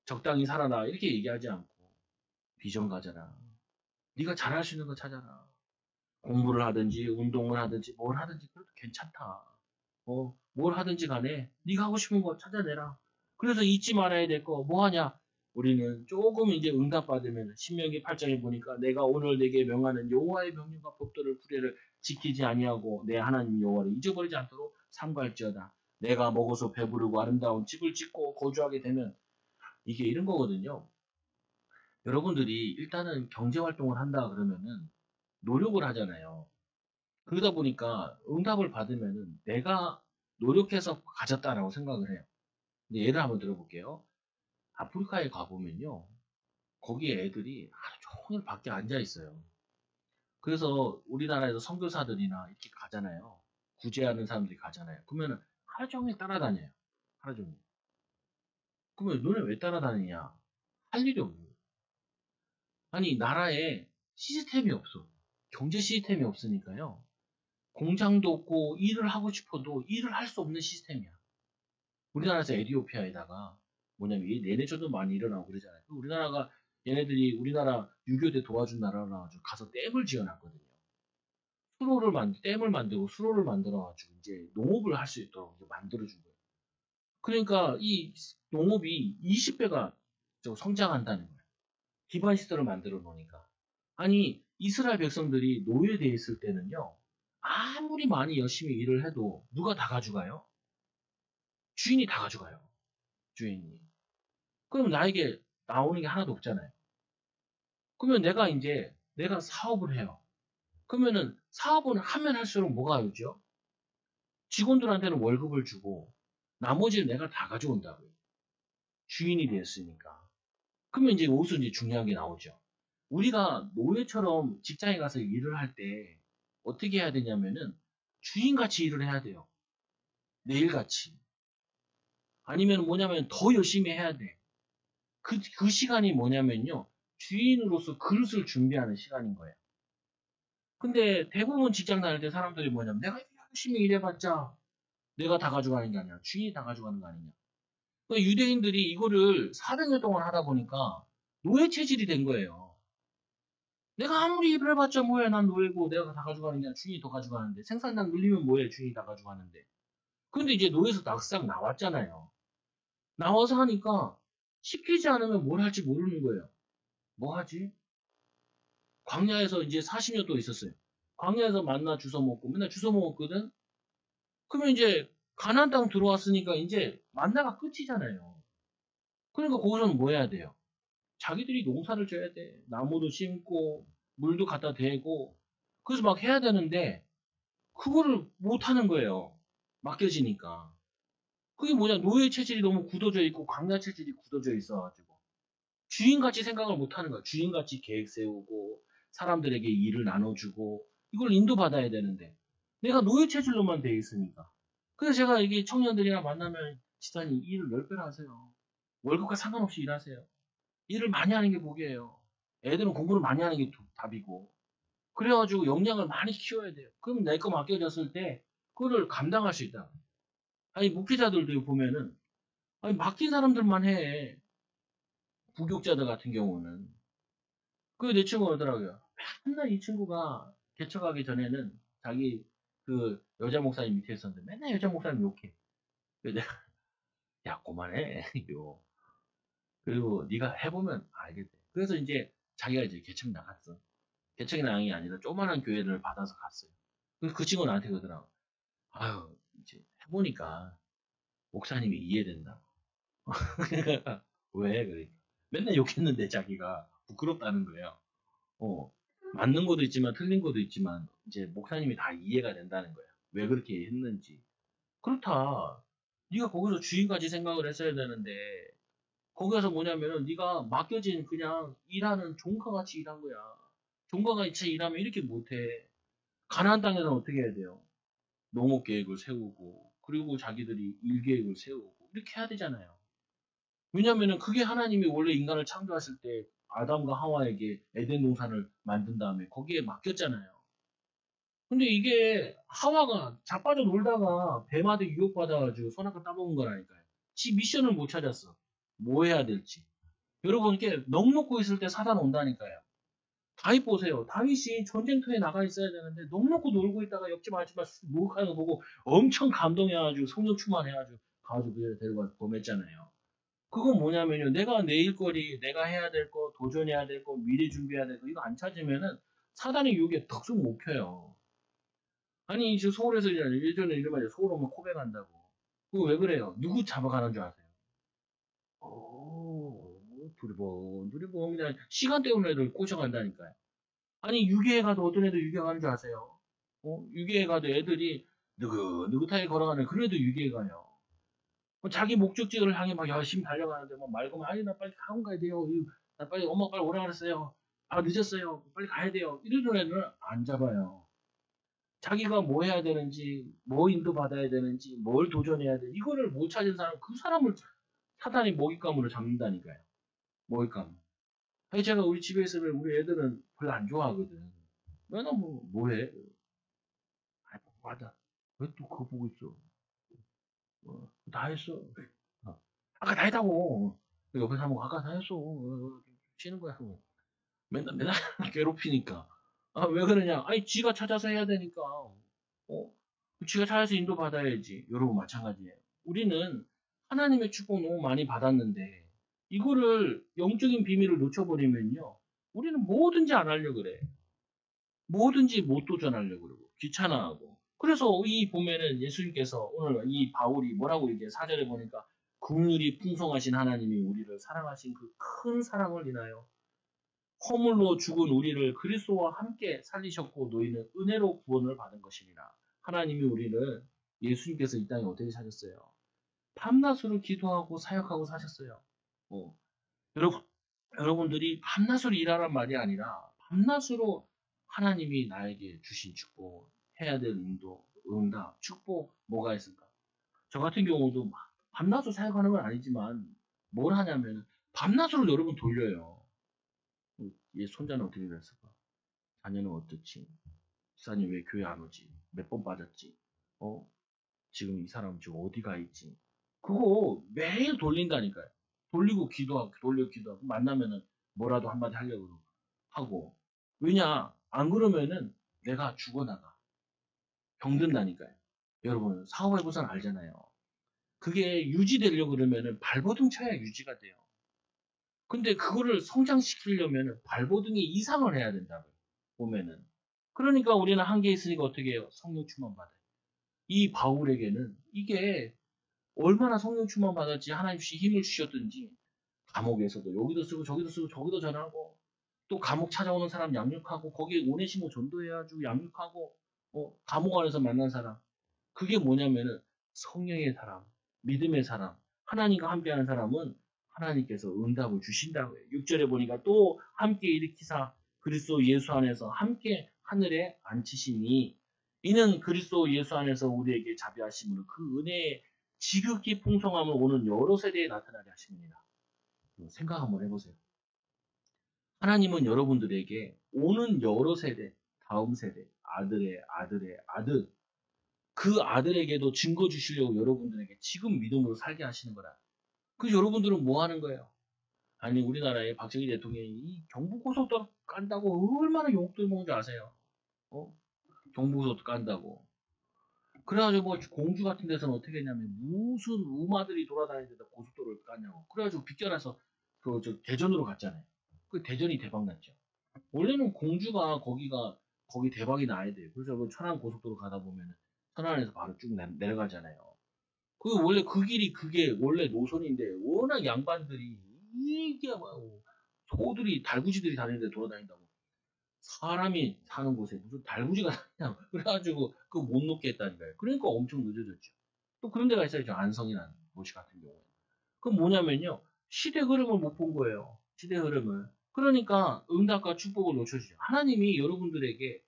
적당히 살아라 이렇게 얘기하지 않고 비전 가져라. 네가 잘할 수 있는 거 찾아라. 공부를 하든지 운동을 하든지 뭘 하든지 그래도 괜찮다. 뭘 하든지 간에 네가 하고 싶은 거 찾아내라. 그래서 잊지 말아야 될 거 뭐 하냐? 우리는 조금 이제 응답받으면 신명기 8장에 보니까 내가 오늘 내게 명하는 여호와의 명령과 법도를 규례를 지키지 아니하고 내 하나님 여호와를 잊어버리지 않도록 삼가할지어다. 내가 먹어서 배부르고 아름다운 집을 짓고 거주하게 되면 이게 이런 거거든요. 여러분들이 일단은 경제 활동을 한다 그러면은 노력을 하잖아요. 그러다 보니까 응답을 받으면은 내가 노력해서 가졌다라고 생각을 해요. 근데 예를 한번 들어볼게요. 아프리카에 가보면요. 거기에 애들이 하루 종일 밖에 앉아 있어요. 그래서 우리나라에서 선교사들이나 이렇게 가잖아요. 구제하는 사람들이 가잖아요. 그러면 하루 종일 따라다녀요. 하루 종일. 그러면 너네 왜 따라다니냐? 할 일이 없는 거예요. 아니, 나라에 시스템이 없어. 경제 시스템이 없으니까요. 공장도 없고 일을 하고 싶어도 일을 할 수 없는 시스템이야. 우리나라에서 에티오피아에다가 뭐냐면 얘네들도 많이 일어나고 그러잖아요. 우리나라가 얘네들이 우리나라 6.25때 도와준 나라라 가지고 가서 댐을 지어놨거든요. 댐을 만들고 수로를 만들어가지고 이제 농업을 할 수 있도록 만들어준 거예요. 그러니까 이 농업이 20배가 성장한다는 거예요. 기반 시설을 만들어 놓으니까. 아니, 이스라엘 백성들이 노예되어 있을 때는요, 아무리 많이 열심히 일을 해도 누가 다 가져가요? 주인이 다 가져가요. 주인이. 그럼 나에게 나오는 게 하나도 없잖아요. 그러면 내가 사업을 해요. 그러면은 사업을 하면 할수록 뭐가 오죠? 직원들한테는 월급을 주고 나머지는 내가 다 가져온다고요. 주인이 됐으니까. 그러면 이제 여기서 이제 중요한 게 나오죠. 우리가 노예처럼 직장에 가서 일을 할 때 어떻게 해야 되냐면은 주인같이 일을 해야 돼요. 내일같이. 아니면 뭐냐면 더 열심히 해야 돼. 그 시간이 뭐냐면요. 주인으로서 그릇을 준비하는 시간인 거예요. 근데 대부분 직장 다닐 때 사람들이 뭐냐면 내가 열심히 일해봤자 내가 다 가져가는 게 아니라 주인이 다 가져가는 거 아니냐. 그러니까 유대인들이 이거를 400년 동안 하다 보니까 노예 체질이 된 거예요. 내가 아무리 일을 해봤자 뭐해. 난 노예고 내가 다 가져가는 게 아니라 주인이 더 가져가는데 생산량 늘리면 뭐해. 주인이 다 가져가는데. 근데 이제 노예에서 낙상 나왔잖아요. 나와서 하니까 시키지 않으면 뭘 할지 모르는 거예요. 뭐 하지? 광야에서 이제 40년 또 있었어요. 광야에서 만나 주워 먹고 맨날 주워 먹었거든. 그러면 이제 가나안 땅 들어왔으니까 이제 만나가 끝이잖아요. 그러니까 거기서는 뭐 해야 돼요? 자기들이 농사를 져야 돼. 나무도 심고 물도 갖다 대고 그래서 막 해야 되는데 그거를 못 하는 거예요. 맡겨지니까. 그게 뭐냐? 노예 체질이 너무 굳어져 있고 광야 체질이 굳어져 있어가지고 주인같이 생각을 못 하는 거야. 주인같이 계획 세우고 사람들에게 일을 나눠주고 이걸 인도받아야 되는데 내가 노예 체질로만 돼 있으니까. 그래서 제가 이게 청년들이랑 만나면 지사님 일을 10배로 하세요. 월급과 상관없이 일하세요. 일을 많이 하는 게 복이에요. 애들은 공부를 많이 하는 게 답이고. 그래가지고 역량을 많이 키워야 돼요. 그럼 내 거 맡겨졌을 때 그거를 감당할 수 있다. 아니 목회자들도 보면은 아니 맡긴 사람들만 해. 부교육자들 같은 경우는. 그 내 친구가 그러더라고요. 맨날 이 친구가 개척하기 전에는 자기 그 여자 목사님 밑에 있었는데 맨날 여자 목사님 욕해. 그래서 내가 야 그만해 요. 그리고 네가 해보면 알겠대. 그래서 이제 자기가 이제 개척 나갔어. 개척이 나간 게 아니라 조그만한 교회를 받아서 갔어요. 그래서 그 친구가 나한테 그러더라고. 아유 이제 해보니까 목사님이 이해된다. 왜 그래? 맨날 욕했는데 자기가 부끄럽다는 거예요. 어, 맞는 것도 있지만 틀린 것도 있지만 이제 목사님이 다 이해가 된다는 거야. 왜 그렇게 했는지. 그렇다. 네가 거기서 주인까지 생각을 했어야 되는데 거기 가서 뭐냐면은 네가 맡겨진 그냥 일하는 종가같이 일한 거야. 종가같이 일하면 이렇게 못해. 가나안 땅에서는 어떻게 해야 돼요? 농업 계획을 세우고 그리고 자기들이 일 계획을 세우고 이렇게 해야 되잖아요. 왜냐면은 그게 하나님이 원래 인간을 창조하실 때 아담과 하와에게 에덴 동산을 만든 다음에 거기에 맡겼잖아요. 근데 이게 하와가 자빠져 놀다가 뱀한테 유혹받아가지고 선악과 따먹은 거라니까요. 지 미션을 못 찾았어. 뭐 해야 될지. 여러분 이렇게 넋 놓고 있을 때 사단 온다니까요. 다윗 보세요. 다윗이 전쟁터에 나가 있어야 되는데 넋 놓고 놀고 있다가 옆집 아줌마 목욕하는 거 보고 엄청 감동해가지고 성령 충만해가지고 가가지고 데려가서 범했잖아요. 그건 뭐냐면요. 내가 내 일거리, 내가 해야 될 거, 도전해야 될 거, 미래 준비해야 될 거, 이거 안 찾으면은 사단의 유혹에 덕석 못 펴요. 아니, 저 서울에서 예전에 이런 말이에요. 서울 오면 코베 간다고. 그거 왜 그래요? 누구 잡아가는 줄 아세요? 오, 두리번 그냥 시간 때문에 애들 꼬셔간다니까요. 아니 유괴에 가도 어떤 애들 유괴 가는 줄 아세요? 유괴에 가도 애들이 느긋하게 걸어가는 그런 애도 유괴에 가요. 자기 목적지를 향해 막 열심히 달려가는데 막 말고 아니 나 빨리 학원 가야 돼요. 나 빨리 엄마 빨리 오라 그랬어요. 아 늦었어요. 빨리 가야 돼요. 이러는 애들은 안 잡아요. 자기가 뭐 해야 되는지, 뭐 인도받아야 되는지, 뭘 도전해야 돼. 이거를 못 찾은 사람, 그 사람을 사단이 먹잇감으로 잡는다니까요. 먹잇감. 아니, 제가 우리 집에 있으면 우리 애들은 별로 안 좋아하거든. 맨날 뭐 해? 아, 맞아. 왜 또 그거 보고 있어? 다 했어. 아까 다 했다고. 옆에 사람 아까 다 했어. 쉬는 거야. 맨날 괴롭히니까. 아, 왜 그러냐? 아니, 지가 찾아서 해야 되니까. 지가 찾아서 인도받아야지. 여러분, 마찬가지예요. 우리는 하나님의 축복 너무 많이 받았는데, 이거를, 영적인 비밀을 놓쳐버리면요. 우리는 뭐든지 안 하려고 그래. 뭐든지 못 도전하려고 그러고, 귀찮아하고. 그래서 이 보면은 예수님께서 오늘 이 바울이 뭐라고 이제 사절에 보니까, 긍휼이 풍성하신 하나님이 우리를 사랑하신 그 큰 사랑을 인하여 허물로 죽은 우리를 그리스도와 함께 살리셨고 너희는 은혜로 구원을 받은 것이니라. 하나님이 우리를 예수님께서 이 땅에 어떻게 사셨어요? 밤낮으로 기도하고 사역하고 사셨어요. 어. 여러분, 여러분들이 밤낮으로 일하란 말이 아니라 밤낮으로 하나님이 나에게 주신 축복, 해야 될 인도, 응답, 축복 뭐가 있을까? 저 같은 경우도 막 밤낮으로 사역하는 건 아니지만 뭘 하냐면 밤낮으로 여러분 돌려요. 얘 손자는 어떻게 됐을까? 자녀는 어떻지? 집사님 왜 교회 안 오지? 몇 번 빠졌지? 어? 지금 이 사람 지금 어디 가 있지? 그거 매일 돌린다니까요. 돌리고 기도하고, 돌리고 기도하고, 만나면은 뭐라도 한마디 하려고 하고. 왜냐? 안 그러면은 내가 죽어나가. 병든다니까요. 여러분, 사업해보선 알잖아요. 그게 유지되려고 그러면은 발버둥 쳐야 유지가 돼요. 근데 그거를 성장시키려면 발버둥이 이상을 해야 된다고요. 보면은. 그러니까 우리는 한계에 있으니까 어떻게 해요? 성령 충만 받아요. 이 바울에게는 이게 얼마나 성령 충만 받았지 하나님 힘을 주셨든지 감옥에서도 여기도 쓰고 저기도 쓰고 저기도 전하고 또 감옥 찾아오는 사람 양육하고 거기에 오네시모 전도해가지고 양육하고 감옥 안에서 만난 사람 그게 뭐냐면은 성령의 사람, 믿음의 사람, 하나님과 함께하는 사람은 하나님께서 응답을 주신다고 해요. 6절에 보니까 또 함께 일으키사 그리스도 예수 안에서 함께 하늘에 앉히시니 이는 그리스도 예수 안에서 우리에게 자비하심으로 그 은혜의 지극히 풍성함을 오는 여러 세대에 나타나게 하십니다. 생각 한번 해보세요. 하나님은 여러분들에게 오는 여러 세대, 다음 세대, 아들의 아들의 아들, 그 아들에게도 증거 주시려고 여러분들에게 지금 믿음으로 살게 하시는 거라. 그 여러분들은 뭐 하는 거예요? 아니 우리나라의 박정희 대통령이 이 경부고속도로 깐다고 얼마나 욕들 먹는 줄 아세요? 경부고속도로 깐다고. 그래가지고 뭐 공주 같은 데서는 어떻게 했냐면 무슨 우마들이 돌아다니는데 고속도로를 깠냐고. 그래가지고 빗겨나서 저 대전으로 갔잖아요. 그 대전이 대박 났죠. 원래는 공주가 거기 대박이 나야 돼요. 그래서 그 천안 고속도로 가다 보면 천안에서 바로 쭉 내려가잖아요. 그 원래 그 길이 그게 원래 노선인데 워낙 양반들이 이게 막 소들이 달구지들이 다니는데 돌아다닌다고 사람이 사는 곳에 무슨 달구지가 다니냐고 그래가지고 그거 못 놓게 했다니까요. 그러니까 엄청 늦어졌죠. 또 그런 데가 있어요. 저 안성이라는 도시 같은 경우에. 그건 뭐냐면요. 시대 흐름을 못 본 거예요. 시대 흐름을. 그러니까 응답과 축복을 놓쳐주죠. 하나님이 여러분들에게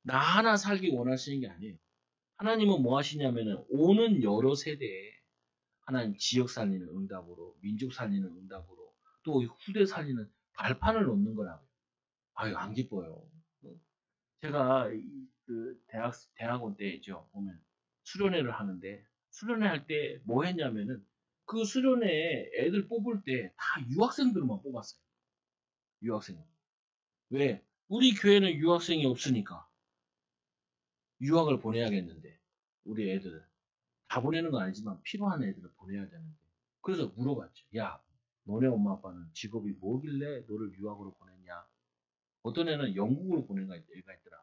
나 하나 살기 원하시는 게 아니에요. 하나님은 뭐 하시냐면은 오는 여러 세대에 하나님 지역 살리는 응답으로, 민족 살리는 응답으로, 또 후대 살리는 발판을 놓는 거라고요. 아유, 안 기뻐요. 제가 그 대학원 때죠. 보면 수련회를 하는데 수련회 할 때 뭐 했냐면은 그 수련회 애들 뽑을 때 다 유학생들만 뽑았어요. 유학생. 왜? 우리 교회는 유학생이 없으니까 유학을 보내야겠는데 우리 애들은 다 보내는 건 아니지만 필요한 애들을 보내야 되는데 그래서 물어봤죠. 야, 너네 엄마 아빠는 직업이 뭐길래 너를 유학으로 보냈냐? 어떤 애는 영국으로 보낸 애가 있더라.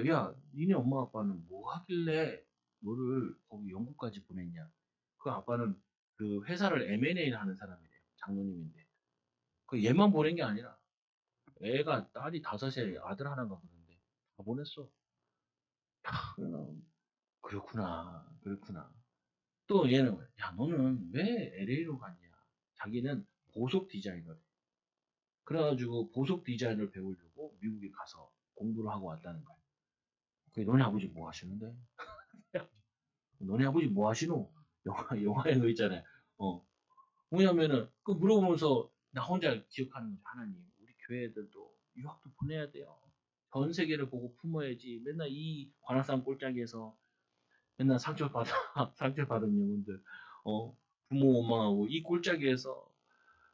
야, 니네 엄마 아빠는 뭐 하길래 너를 거기 영국까지 보냈냐? 그 아빠는 그 회사를 M&A 하는 사람이래요. 장로님인데. 그 얘만 보낸 게 아니라 애가 딸이 5에 아들 하나가 그런데 다 보냈어. 그렇구나. 그렇구나. 또 얘는 야 너는 왜 LA로 갔냐? 자기는 보석 디자이너래. 그래가지고 보석 디자인을 배우려고 미국에 가서 공부를 하고 왔다는 거야. 그 너네 아버지 뭐 하시는데? 너네 아버지 뭐 하시노? 영화에 그 있잖아요. 어. 뭐냐면은 그 물어보면서 나 혼자 기억하는 거죠. 하나님, 우리 교회 애들도 유학도 보내야 돼요. 전 세계를 보고 품어야지. 맨날 이 관악산 꼴짝에서 맨날 상처받아 상처받은 영혼들, 어 부모 원망하고 이 꼴짝에서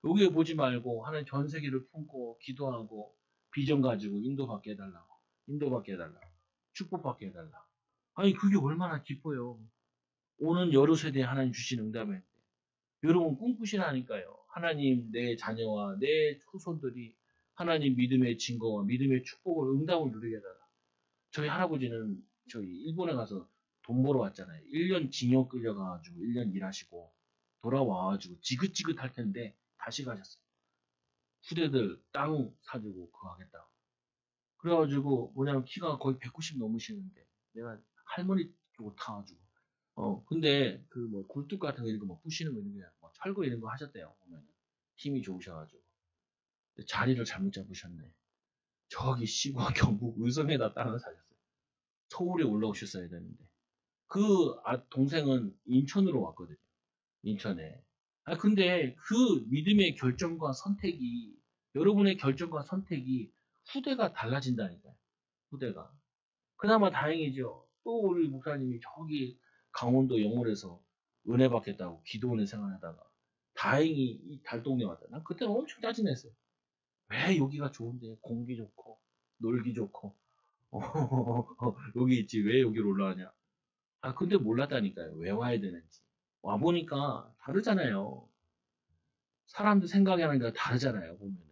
여기에 보지 말고 하나님 전 세계를 품고 기도하고 비전 가지고 인도받게 해달라고, 인도받게 해달라고, 축복받게 해달라고. 아니 그게 얼마나 기뻐요. 오는 여러 세대에 하나님 주신 응답에 여러분 꿈꾸시라니까요. 하나님 내 자녀와 내 후손들이 하나님 믿음의 증거와 믿음의 축복을 응답을 누리게 해달라. 저희 할아버지는 저희 일본에 가서 돈 벌어 왔잖아요. 1년 징역 끌려가가지고 1년 일하시고 돌아와가지고 지긋지긋할 텐데 다시 가셨어요. 후대들 땅 사주고 그거 하겠다고. 그래가지고 뭐냐면 키가 거의 190 넘으시는데 내가 할머니 쪽으로 타가지고 근데 그 뭐 굴뚝 같은 거 이런 거뭐 부시는 거 이런 거뭐 철거 이런 거 하셨대요. 보면 힘이 좋으셔가지고 자리를 잘못 잡으셨네. 저기 시골 경북 의성에다 땅을 사셨어요. 서울에 올라오셨어야 되는데 그 동생은 인천으로 왔거든요. 인천에. 근데 그 믿음의 결정과 선택이 여러분의 결정과 선택이 후대가 달라진다니까요. 후대가. 그나마 다행이죠. 또 우리 목사님이 저기 강원도 영월에서 은혜 받겠다고 기도원에 생활하다가 다행히 이 달동네 왔다. 난 그때는 엄청 짜증냈어요. 왜 여기가 좋은데 공기 좋고 놀기 좋고 여기 있지 왜 여기로 올라가냐. 근데 몰랐다니까요. 왜 와야 되는지. 와보니까 다르잖아요. 사람들 생각하는 게 다르잖아요. 보면은.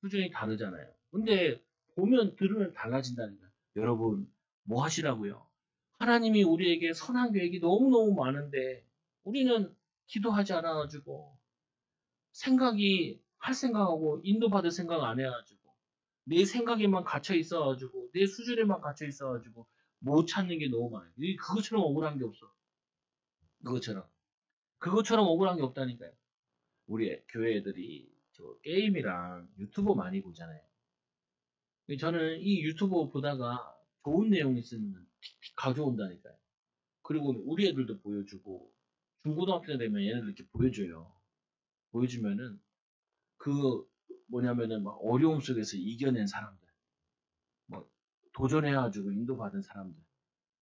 수준이 다르잖아요. 근데 보면 들으면 달라진다니까요. 여러분 뭐 하시라고요? 하나님이 우리에게 선한 계획이 너무너무 많은데 우리는 기도하지 않아가지고 생각이 할 생각하고 인도받을 생각 안 해가지고 내 생각에만 갇혀 있어가지고 내 수준에만 갇혀 있어가지고 못 찾는 게 너무 많아요. 그것처럼 억울한 게 없어. 그것처럼. 그것처럼 억울한 게 없다니까요. 우리 교회 애들이 저 게임이랑 유튜버 많이 보잖아요. 저는 이 유튜버 보다가 좋은 내용 있으면 틱틱 가져온다니까요. 그리고 우리 애들도 보여주고 중고등학생 되면 얘네들 이렇게 보여줘요. 보여주면은 그 뭐냐면은 막 어려움 속에서 이겨낸 사람들, 뭐 도전해가지고 인도받은 사람들,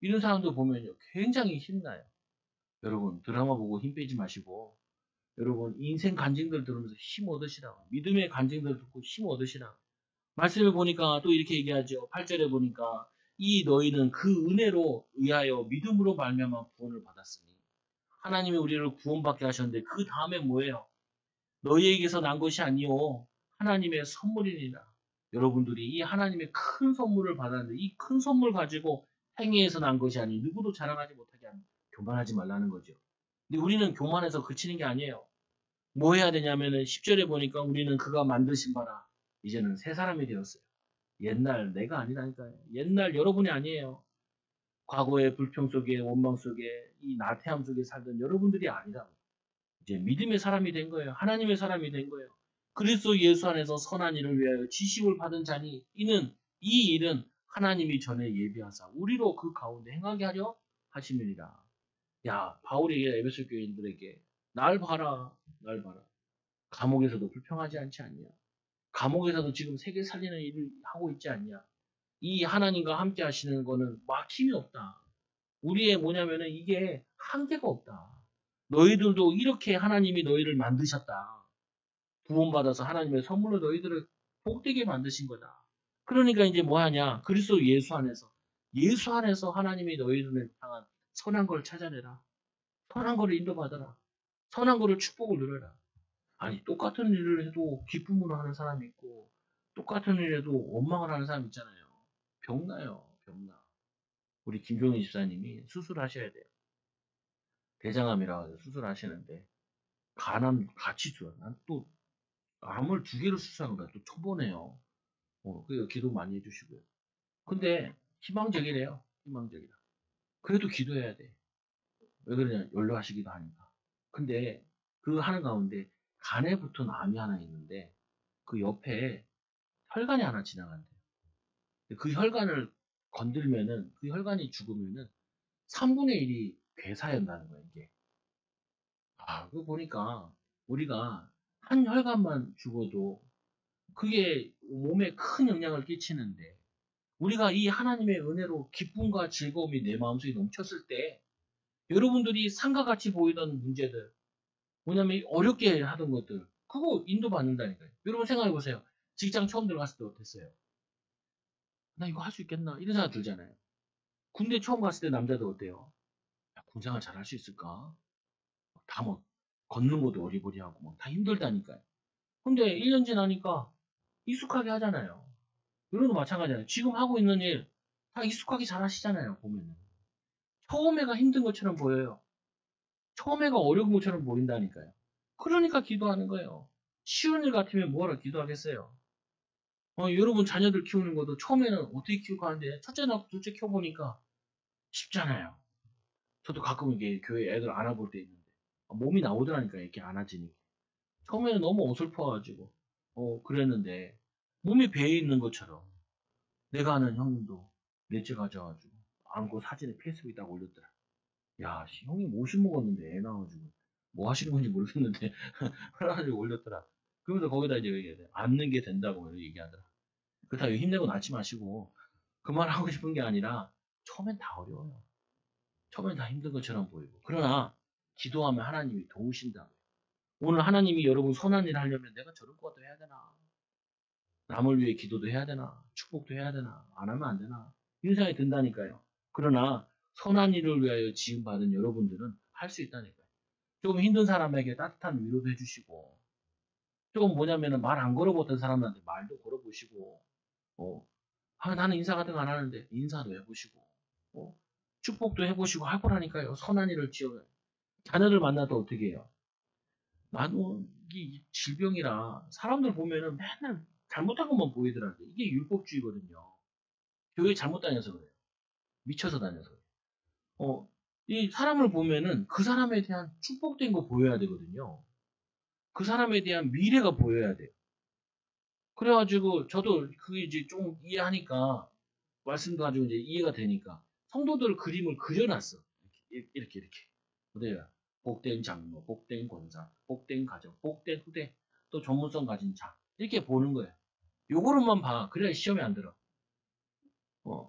이런 사람들 보면요 굉장히 힘나요. 여러분 드라마 보고 힘 빼지 마시고 여러분 인생 간증들 들으면서 힘 얻으시라고, 믿음의 간증들 듣고 힘 얻으시라고. 말씀을 보니까 또 이렇게 얘기하죠. 8절에 보니까 이 너희는 그 은혜로 의하여 믿음으로 말미암아 구원을 받았으니 하나님이 우리를 구원받게 하셨는데 그 다음에 뭐예요? 너희에게서 난 것이 아니요 하나님의 선물이니라. 여러분들이 이 하나님의 큰 선물을 받았는데 이 큰 선물 가지고 행위에서 난 것이 아니 누구도 자랑하지 못하게 하는, 교만하지 말라는 거죠. 근데 우리는 교만해서 그치는 게 아니에요. 뭐 해야 되냐면은 10절에 보니까 우리는 그가 만드신 바라 이제는 새 사람이 되었어요. 옛날 내가 아니라니까요. 옛날 여러분이 아니에요. 과거의 불평 속에 원망 속에 이 나태함 속에 살던 여러분들이 아니라 이제 믿음의 사람이 된 거예요. 하나님의 사람이 된 거예요. 그리스도 예수 안에서 선한 일을 위하여 지식을 받은 자니 이 일은 하나님이 전에 예비하사 우리로 그 가운데 행하게 하려 하심이니라. 야 바울이 에베소 교인들에게 날 봐라 날 봐라. 감옥에서도 불평하지 않지 않냐. 감옥에서도 지금 세계 살리는 일을 하고 있지 않냐. 이 하나님과 함께 하시는 거는 막힘이 없다. 우리의 뭐냐면은 이게 한계가 없다. 너희들도 이렇게 하나님이 너희를 만드셨다. 구원받아서 하나님의 선물로 너희들을 복되게 만드신 거다. 그러니까 이제 뭐 하냐? 그리스도 예수 안에서 하나님이 너희들을 향한 선한 걸 찾아내라. 선한 거를 인도받아라. 선한 거를 축복을 누려라. 아니 똑같은 일을 해도 기쁨으로 하는 사람이 있고 똑같은 일을 해도 원망을 하는 사람이 있잖아요. 병나요. 병나. 우리 김종인 집사님이 수술하셔야 돼요. 대장암이라 수술하시는데 간암 가치수야. 난 또 암을 2개를 수술한 거야. 또 초보네요. 그래서 기도 많이 해주시고요. 근데 희망적이래요. 희망적이다. 그래도 기도해야 돼. 왜 그러냐? 연로하시기도 하니까. 근데 그 하는 가운데 간에 붙은 암이 하나 있는데 그 옆에 혈관이 하나 지나간대요. 그 혈관을 건들면은 그 혈관이 죽으면은 3분의 1이 괴사한다는 거예요, 이게. 그거 보니까 우리가 한 혈관만 죽어도 그게 몸에 큰 영향을 끼치는데 우리가 이 하나님의 은혜로 기쁨과 즐거움이 내 마음속에 넘쳤을 때 여러분들이 산과 같이 보이던 문제들, 뭐냐면 어렵게 하던 것들, 그거 인도받는다니까요. 여러분 생각해 보세요. 직장 처음 들어갔을 때 어땠어요? 나 이거 할 수 있겠나? 이런 생각 들잖아요. 군대 처음 갔을 때 남자들 어때요? 야, 군생활 잘 할 수 있을까? 다 뭐, 걷는 것도 어리버리하고 뭐 다 힘들다니까요. 근데 1년 지나니까 익숙하게 하잖아요. 여러분도 마찬가지잖아요. 지금 하고 있는 일 다 익숙하게 잘 하시잖아요, 보면은. 처음에가 힘든 것처럼 보여요. 처음에가 어려운 것처럼 보인다니까요. 그러니까 기도하는 거예요. 쉬운 일 같으면 뭐하러 기도하겠어요? 여러분 자녀들 키우는 것도 처음에는 어떻게 키우고 하는데 첫째나 둘째 키워보니까 쉽잖아요. 저도 가끔 이게 교회 애들 안아볼 때 있는데 몸이 나오더라니까 이렇게 안아지니까. 처음에는 너무 어설퍼가지고 그랬는데 몸이 배에 있는 것처럼 내가 아는 형님도 넷째 가져가지고 안고 사진에 페이스북에 딱 올렸더라. 야, 씨, 형님 50 먹었는데 애 나와가지고 뭐 하시는 건지 모르겠는데 그래가지고 올렸더라. 그러면서 거기다 이제 얘기해. 앉는 게 된다고 얘기하더라. 그렇다고 힘내고 낳지 마시고 그 말 하고 싶은 게 아니라 처음엔 다 어려워요. 처음엔 다 힘든 것처럼 보이고 그러나 기도하면 하나님이 도우신다. 오늘 하나님이 여러분 선한 일 하려면 내가 저런 것도 해야 되나? 남을 위해 기도도 해야 되나? 축복도 해야 되나? 안 하면 안 되나? 이런 생각이 든다니까요. 그러나 선한 일을 위하여 지음받은 여러분들은 할 수 있다니까요. 조금 힘든 사람에게 따뜻한 위로도 해주시고 조금 뭐냐면은 말 안 걸어보던 사람한테 말도 걸어보시고 나는 인사 같은 거 안 하는데 인사도 해보시고 어, 축복도 해보시고 할 거라니까요. 선한 일을 지어요. 자녀들 만나도 어떻게 해요? 나는 이게 질병이라 사람들 보면은 맨날 잘못한 것만 보이더라고요. 이게 율법주의거든요. 교회 잘못 다녀서 그래요. 미쳐서 다녀서 그래요. 이 사람을 보면은 그 사람에 대한 축복된 거 보여야 되거든요. 그 사람에 대한 미래가 보여야 돼요. 그래가지고 저도 그게 이제 좀 이해하니까 말씀도 가지고 이제 이해가 되니까 성도들 그림을 그려놨어. 이렇게. 어때요? 복된 장로, 복된 권사, 복된 가정, 복된 후대, 또 전문성 가진 자. 이렇게 보는 거예요. 요거로만 봐. 그래야 시험에 안 들어.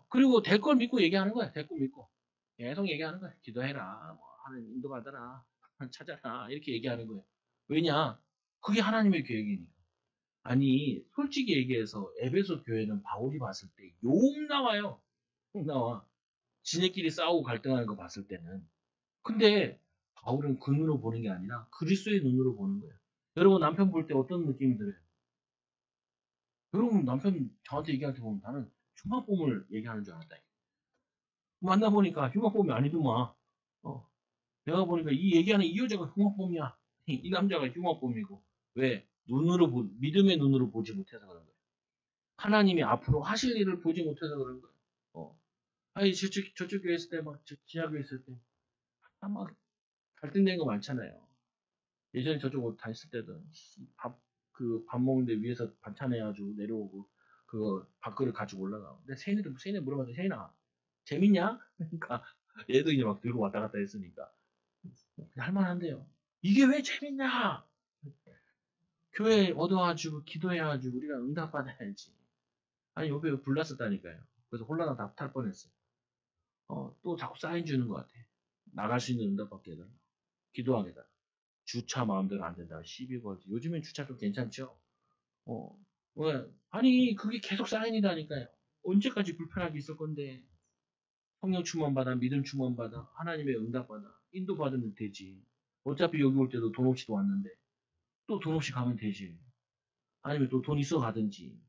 그리고 될 걸 믿고 얘기하는 거야. 될 걸 믿고. 계속 얘기하는 거야. 기도해라. 뭐, 하나님 인도받아라. 찾아라. 이렇게 얘기하는 거예요. 왜냐? 그게 하나님의 계획이니까. 아니, 솔직히 얘기해서 에베소 교회는 바울이 봤을 때 욕 나와요. 욕 나와. 지네끼리 싸우고 갈등하는 거 봤을 때는. 근데 바울은 그 눈으로 보는 게 아니라 그리스도의 눈으로 보는 거예요. 여러분 남편 볼 때 어떤 느낌이 들어요? 여러분 남편 저한테 얘기할 때 보면 나는 흉악범을 얘기하는 줄 알았다. 만나보니까 흉악범이 아니더만. 어, 내가 보니까 이 얘기하는 이 여자가 흉악범이야. 이 남자가 흉악범이고. 왜? 믿음의 눈으로 보지 못해서 그런 거예요. 하나님이 앞으로 하실 일을 보지 못해서 그런 거예요. 아니, 저쪽 교회 있을 때, 지하 교회 있을 때, 막 갈등된 거 많잖아요. 예전에 저쪽 다녔을 때도, 밥 먹는데 위에서 반찬 해가지고 내려오고, 그거 밥그릇 가지고 올라가고. 근데 세인이 물어봤는데, 세인아, 재밌냐? 그러니까, 얘도 이제 막 들고 왔다 갔다 했으니까. 할만한데요. 이게 왜 재밌냐? 교회 얻어가지고, 기도해가지고, 우리가 응답받아야지. 아니, 옆에 불났었다니까요. 그래서 홀라당 다 탈 뻔했어요. 또 자꾸 사인 주는 것 같아. 나갈 수 있는 응답받게 해달라. 기도하게다. 주차 마음대로 안 된다. 시비 걸지. 요즘엔 주차 좀 괜찮죠? 왜? 아니, 그게 계속 사인이다니까요. 언제까지 불편하게 있을 건데. 성령 충만받아, 믿음 충만받아, 하나님의 응답받아, 인도받으면 되지. 어차피 여기 올 때도 돈 없이도 왔는데, 또 돈 없이 가면 되지. 아니면 또 돈 있어 가든지,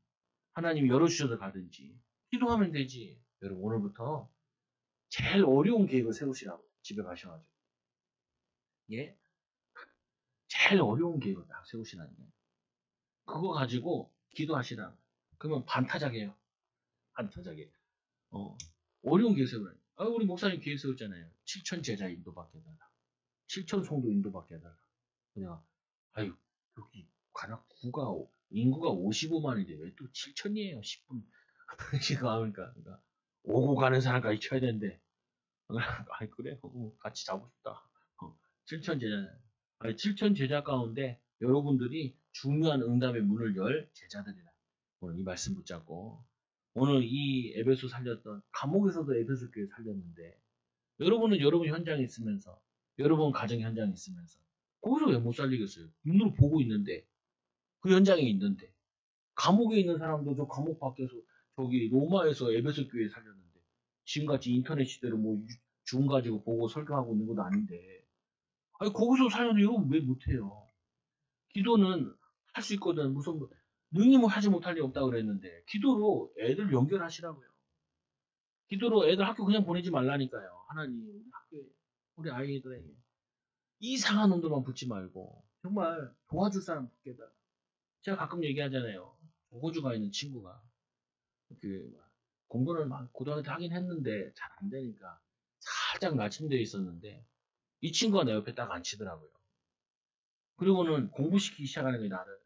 하나님이 열어주셔서 가든지, 기도하면 되지. 여러분, 오늘부터 제일 어려운 계획을 세우시라고. 집에 가셔가지고. 예? 제일 어려운 계획을 딱 세우시라는 거예요. 그거 가지고 기도하시라. 그러면 반타작이에요. 반타작이에요. 어려운 계획 세우라니. 우리 목사님 계획 세웠잖아요. 7천 제자 인도받게 해달라. 7천 성도 인도받게 해달라. 그냥, 아유, 여기, 인구가 55만인데 왜 또 7천이에요? 10분. 그러니까, 오고 가는 사람까지 쳐야 되는데. 아이, 그래? 같이 자고 싶다. 7천 제자. 아니, 7천 제자 가운데 여러분들이 중요한 응답의 문을 열 제자들이라. 오늘 이 말씀 붙잡고. 오늘 이 에베소 살렸던, 감옥에서도 에베소 교회 살렸는데, 여러분은 여러분 현장에 있으면서, 여러분 가정 현장에 있으면서, 거기서 왜 못 살리겠어요? 눈으로 보고 있는데, 그 현장에 있는데, 감옥에 있는 사람도 저 감옥 밖에서, 저기 로마에서 에베소 교회 살렸는데, 지금같이 인터넷 시대로 줌 가지고 보고 설교하고 있는 것도 아닌데, 아니, 거기서 살렸는데 여러분 왜 못해요? 기도는 할 수 있거든. 무슨, 능히 뭐 하지 못할 일 없다고 그랬는데, 기도로 애들 연결하시라고요. 기도로 애들 학교 그냥 보내지 말라니까요. 하나님, 우리 학교에, 우리 아이들에게. 이상한 놈들만 붙지 말고, 정말 도와줄 사람 붙게 해달라. 제가 가끔 얘기하잖아요. 호주가 있는 친구가, 공부를 막 고등학교 때 하긴 했는데, 잘 안 되니까, 살짝 낙심되어 있었는데, 이 친구가 내 옆에 딱 앉히더라고요. 그리고는 공부시키기 시작하는 거예요, 나를.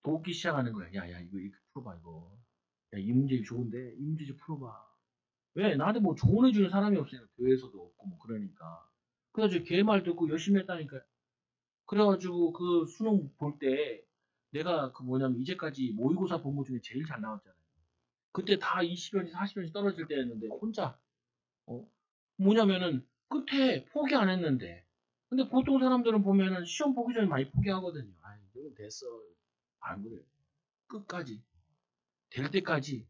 돕기 시작하는 거야. 야, 이거 이렇게 풀어봐, 이거. 야, 이 문제 좋은데, 이 문제 좀 풀어봐. 왜? 나한테 뭐 조언해주는 사람이 없어요. 교회에서도 없고, 뭐, 그러니까. 그래가지고 걔 말 듣고 열심히 했다니까요. 그래가지고 그 수능 볼 때, 내가 이제까지 모의고사 본 것 중에 제일 잘 나왔잖아요. 그때 다 20연씩, 40연씩 떨어질 때였는데, 혼자, 뭐냐면은, 끝에 포기 안 했는데, 근데 보통 사람들은 보면은 시험 보기 전에 많이 포기하거든요. 아이, 이거 됐어. 안 그래. 끝까지. 될 때까지.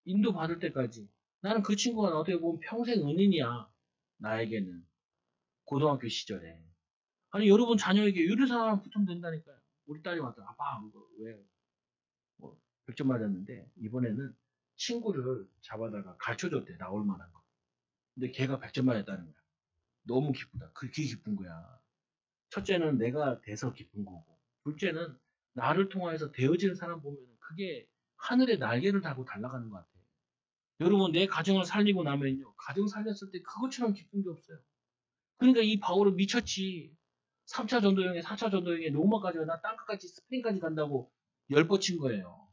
인도 받을 때까지. 나는 그 친구가 어떻게 보면 평생 은인이야. 나에게는. 고등학교 시절에. 아니, 여러분 자녀에게 유리사람 붙으면 된다니까요. 우리 딸이 왔다. 아빠, 왜? 100점 맞았는데, 이번에는 친구를 잡아다가 가르쳐줬대. 나올 만한 거. 근데 걔가 100점 맞았다는 거야. 너무 기쁘다. 그게 기쁜 거야. 첫째는 내가 돼서 기쁜 거고, 둘째는 나를 통해서 되어지는 사람 보면 그게 하늘의 날개를 달고 날아가는 것 같아요. 여러분, 내 가정을 살리고 나면요, 가정 살렸을 때 그것처럼 기쁜 게 없어요. 그러니까 이 바울은 미쳤지. 3차 전도여행에, 4차 전도여행에 로마까지 나 땅끝까지 스페인까지 간다고 열뻗친 거예요.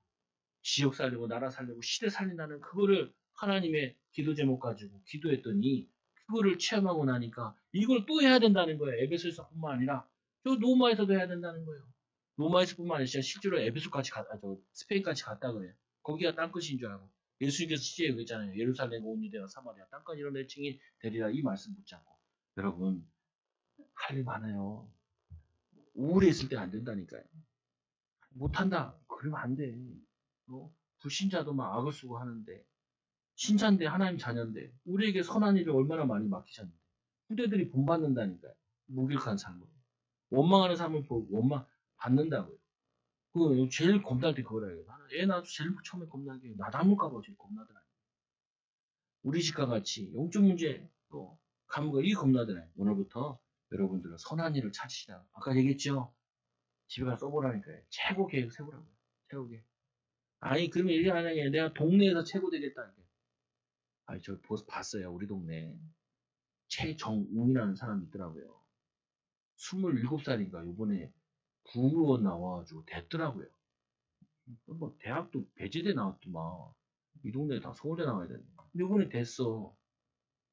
지역 살리고 나라 살리고 시대 살린다는 그거를 하나님의 기도 제목 가지고 기도했더니 그거를 체험하고 나니까 이걸 또 해야 된다는 거예요. 에베소에서뿐만 아니라 저 로마에서도 해야 된다는 거예요. 로마에서뿐만 아니라 실제로 에베소까지 스페인까지 갔다 그래요. 거기가 땅끝인 줄 알고 예수님께서 시제에 그랬잖아요. 예루살렘 온 유대와 사마리아 땅끝 이런 애칭이 되리라 이 말씀 붙잡고 여러분 할 일 많아요. 우울해 있을 때 안 된다니까요. 못한다. 그러면 안 돼. 불신자도 막 악을 쓰고 하는데 신자인데 하나님 자녀인데 우리에게 선한 일을 얼마나 많이 맡기셨는데 후대들이 본받는다니까요. 무기력한 삶으로. 원망하는 삶을 보고 원망 받는다고요. 그 제일 겁날 때 그거라요. 나는 애 낳아서 제일 처음에 겁나는 게 나 닮을까봐 제일 겁나더라. 우리 집과 같이 영적 문제 또 감가 이 겁나더라. 오늘부터 여러분들은 선한 일을 찾으시라. 아까 얘기했죠. 집에 가서 써보라니까요. 최고 계획 세우라고요. 최고 계획. 아니 그러면 이게 만약에 내가 동네에서 최고 되겠다. 아니 저 봤어요. 우리 동네 최정웅이라는 사람이 있더라고요. 27살인가 요번에 국무원 나와가지고 됐더라고요. 뭐 대학도 배제대 나왔더만 이 동네 다 서울대 나와야 되는데 근데 이번에 됐어.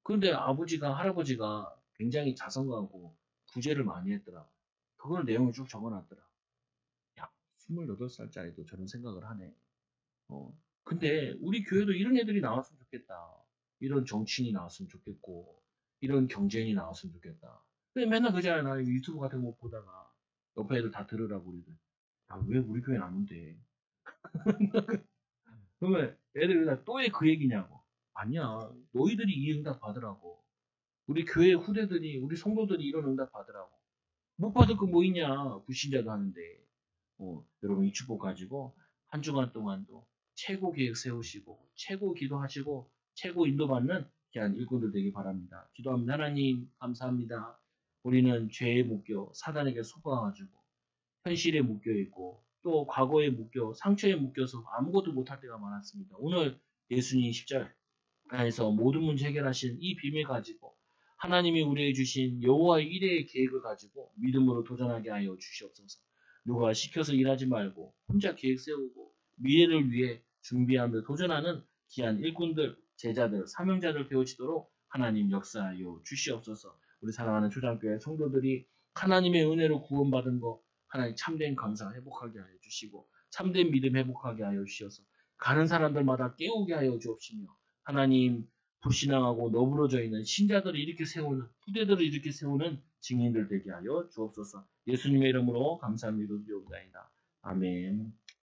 그런데 아버지가 할아버지가 굉장히 자성가고 구제를 많이 했더라. 그걸 내용을 쭉 적어놨더라. 야 28살짜리도 저런 생각을 하네. 근데 우리 교회도 이런 애들이 나왔으면 좋겠다. 이런 정치인이 나왔으면 좋겠고 이런 경제인이 나왔으면 좋겠다. 근데 맨날 그잖아. 나 유튜브 같은 거 보다가 옆에 애들 다 들으라고 우리들. 아, 왜 우리 교회는 안 온대? 그러면 애들 다 또 왜 그 얘기냐고. 아니야. 너희들이 이 응답 받으라고. 우리 교회 후대들이 우리 성도들이 이런 응답 받으라고. 못 받을 거 뭐 있냐. 불신자도 하는데. 여러분 이 축복 가지고 한 주간 동안도 최고 계획 세우시고 최고 기도하시고 최고 인도받는 귀한 일꾼들 되기 바랍니다. 기도합니다. 하나님 감사합니다. 우리는 죄에 묶여 사단에게 속아가지고 현실에 묶여 있고 또 과거에 묶여 상처에 묶여서 아무것도 못할 때가 많았습니다. 오늘 예수님 십자가에서 모든 문제 해결하신 이 비밀 가지고 하나님이 우리에게 주신 여호와의 일의 계획을 가지고 믿음으로 도전하게 하여 주시옵소서. 누가 시켜서 일하지 말고 혼자 계획 세우고 미래를 위해 준비하며 도전하는 귀한 일꾼들, 제자들, 사명자들 되어지도록 하나님 역사하여 주시옵소서. 우리 사랑하는 초장교회 성도들이 하나님의 은혜로 구원받은 거 하나님 참된 감사 회복하게 하여 주시고 참된 믿음 회복하게 하여 주셔서 가는 사람들마다 깨우게 하여 주옵시며 하나님 불신앙하고 너부러져 있는 신자들을 이렇게 세우는 후대들을 이렇게 세우는 증인들 되게 하여 주옵소서. 예수님의 이름으로 감사합니다. 아멘.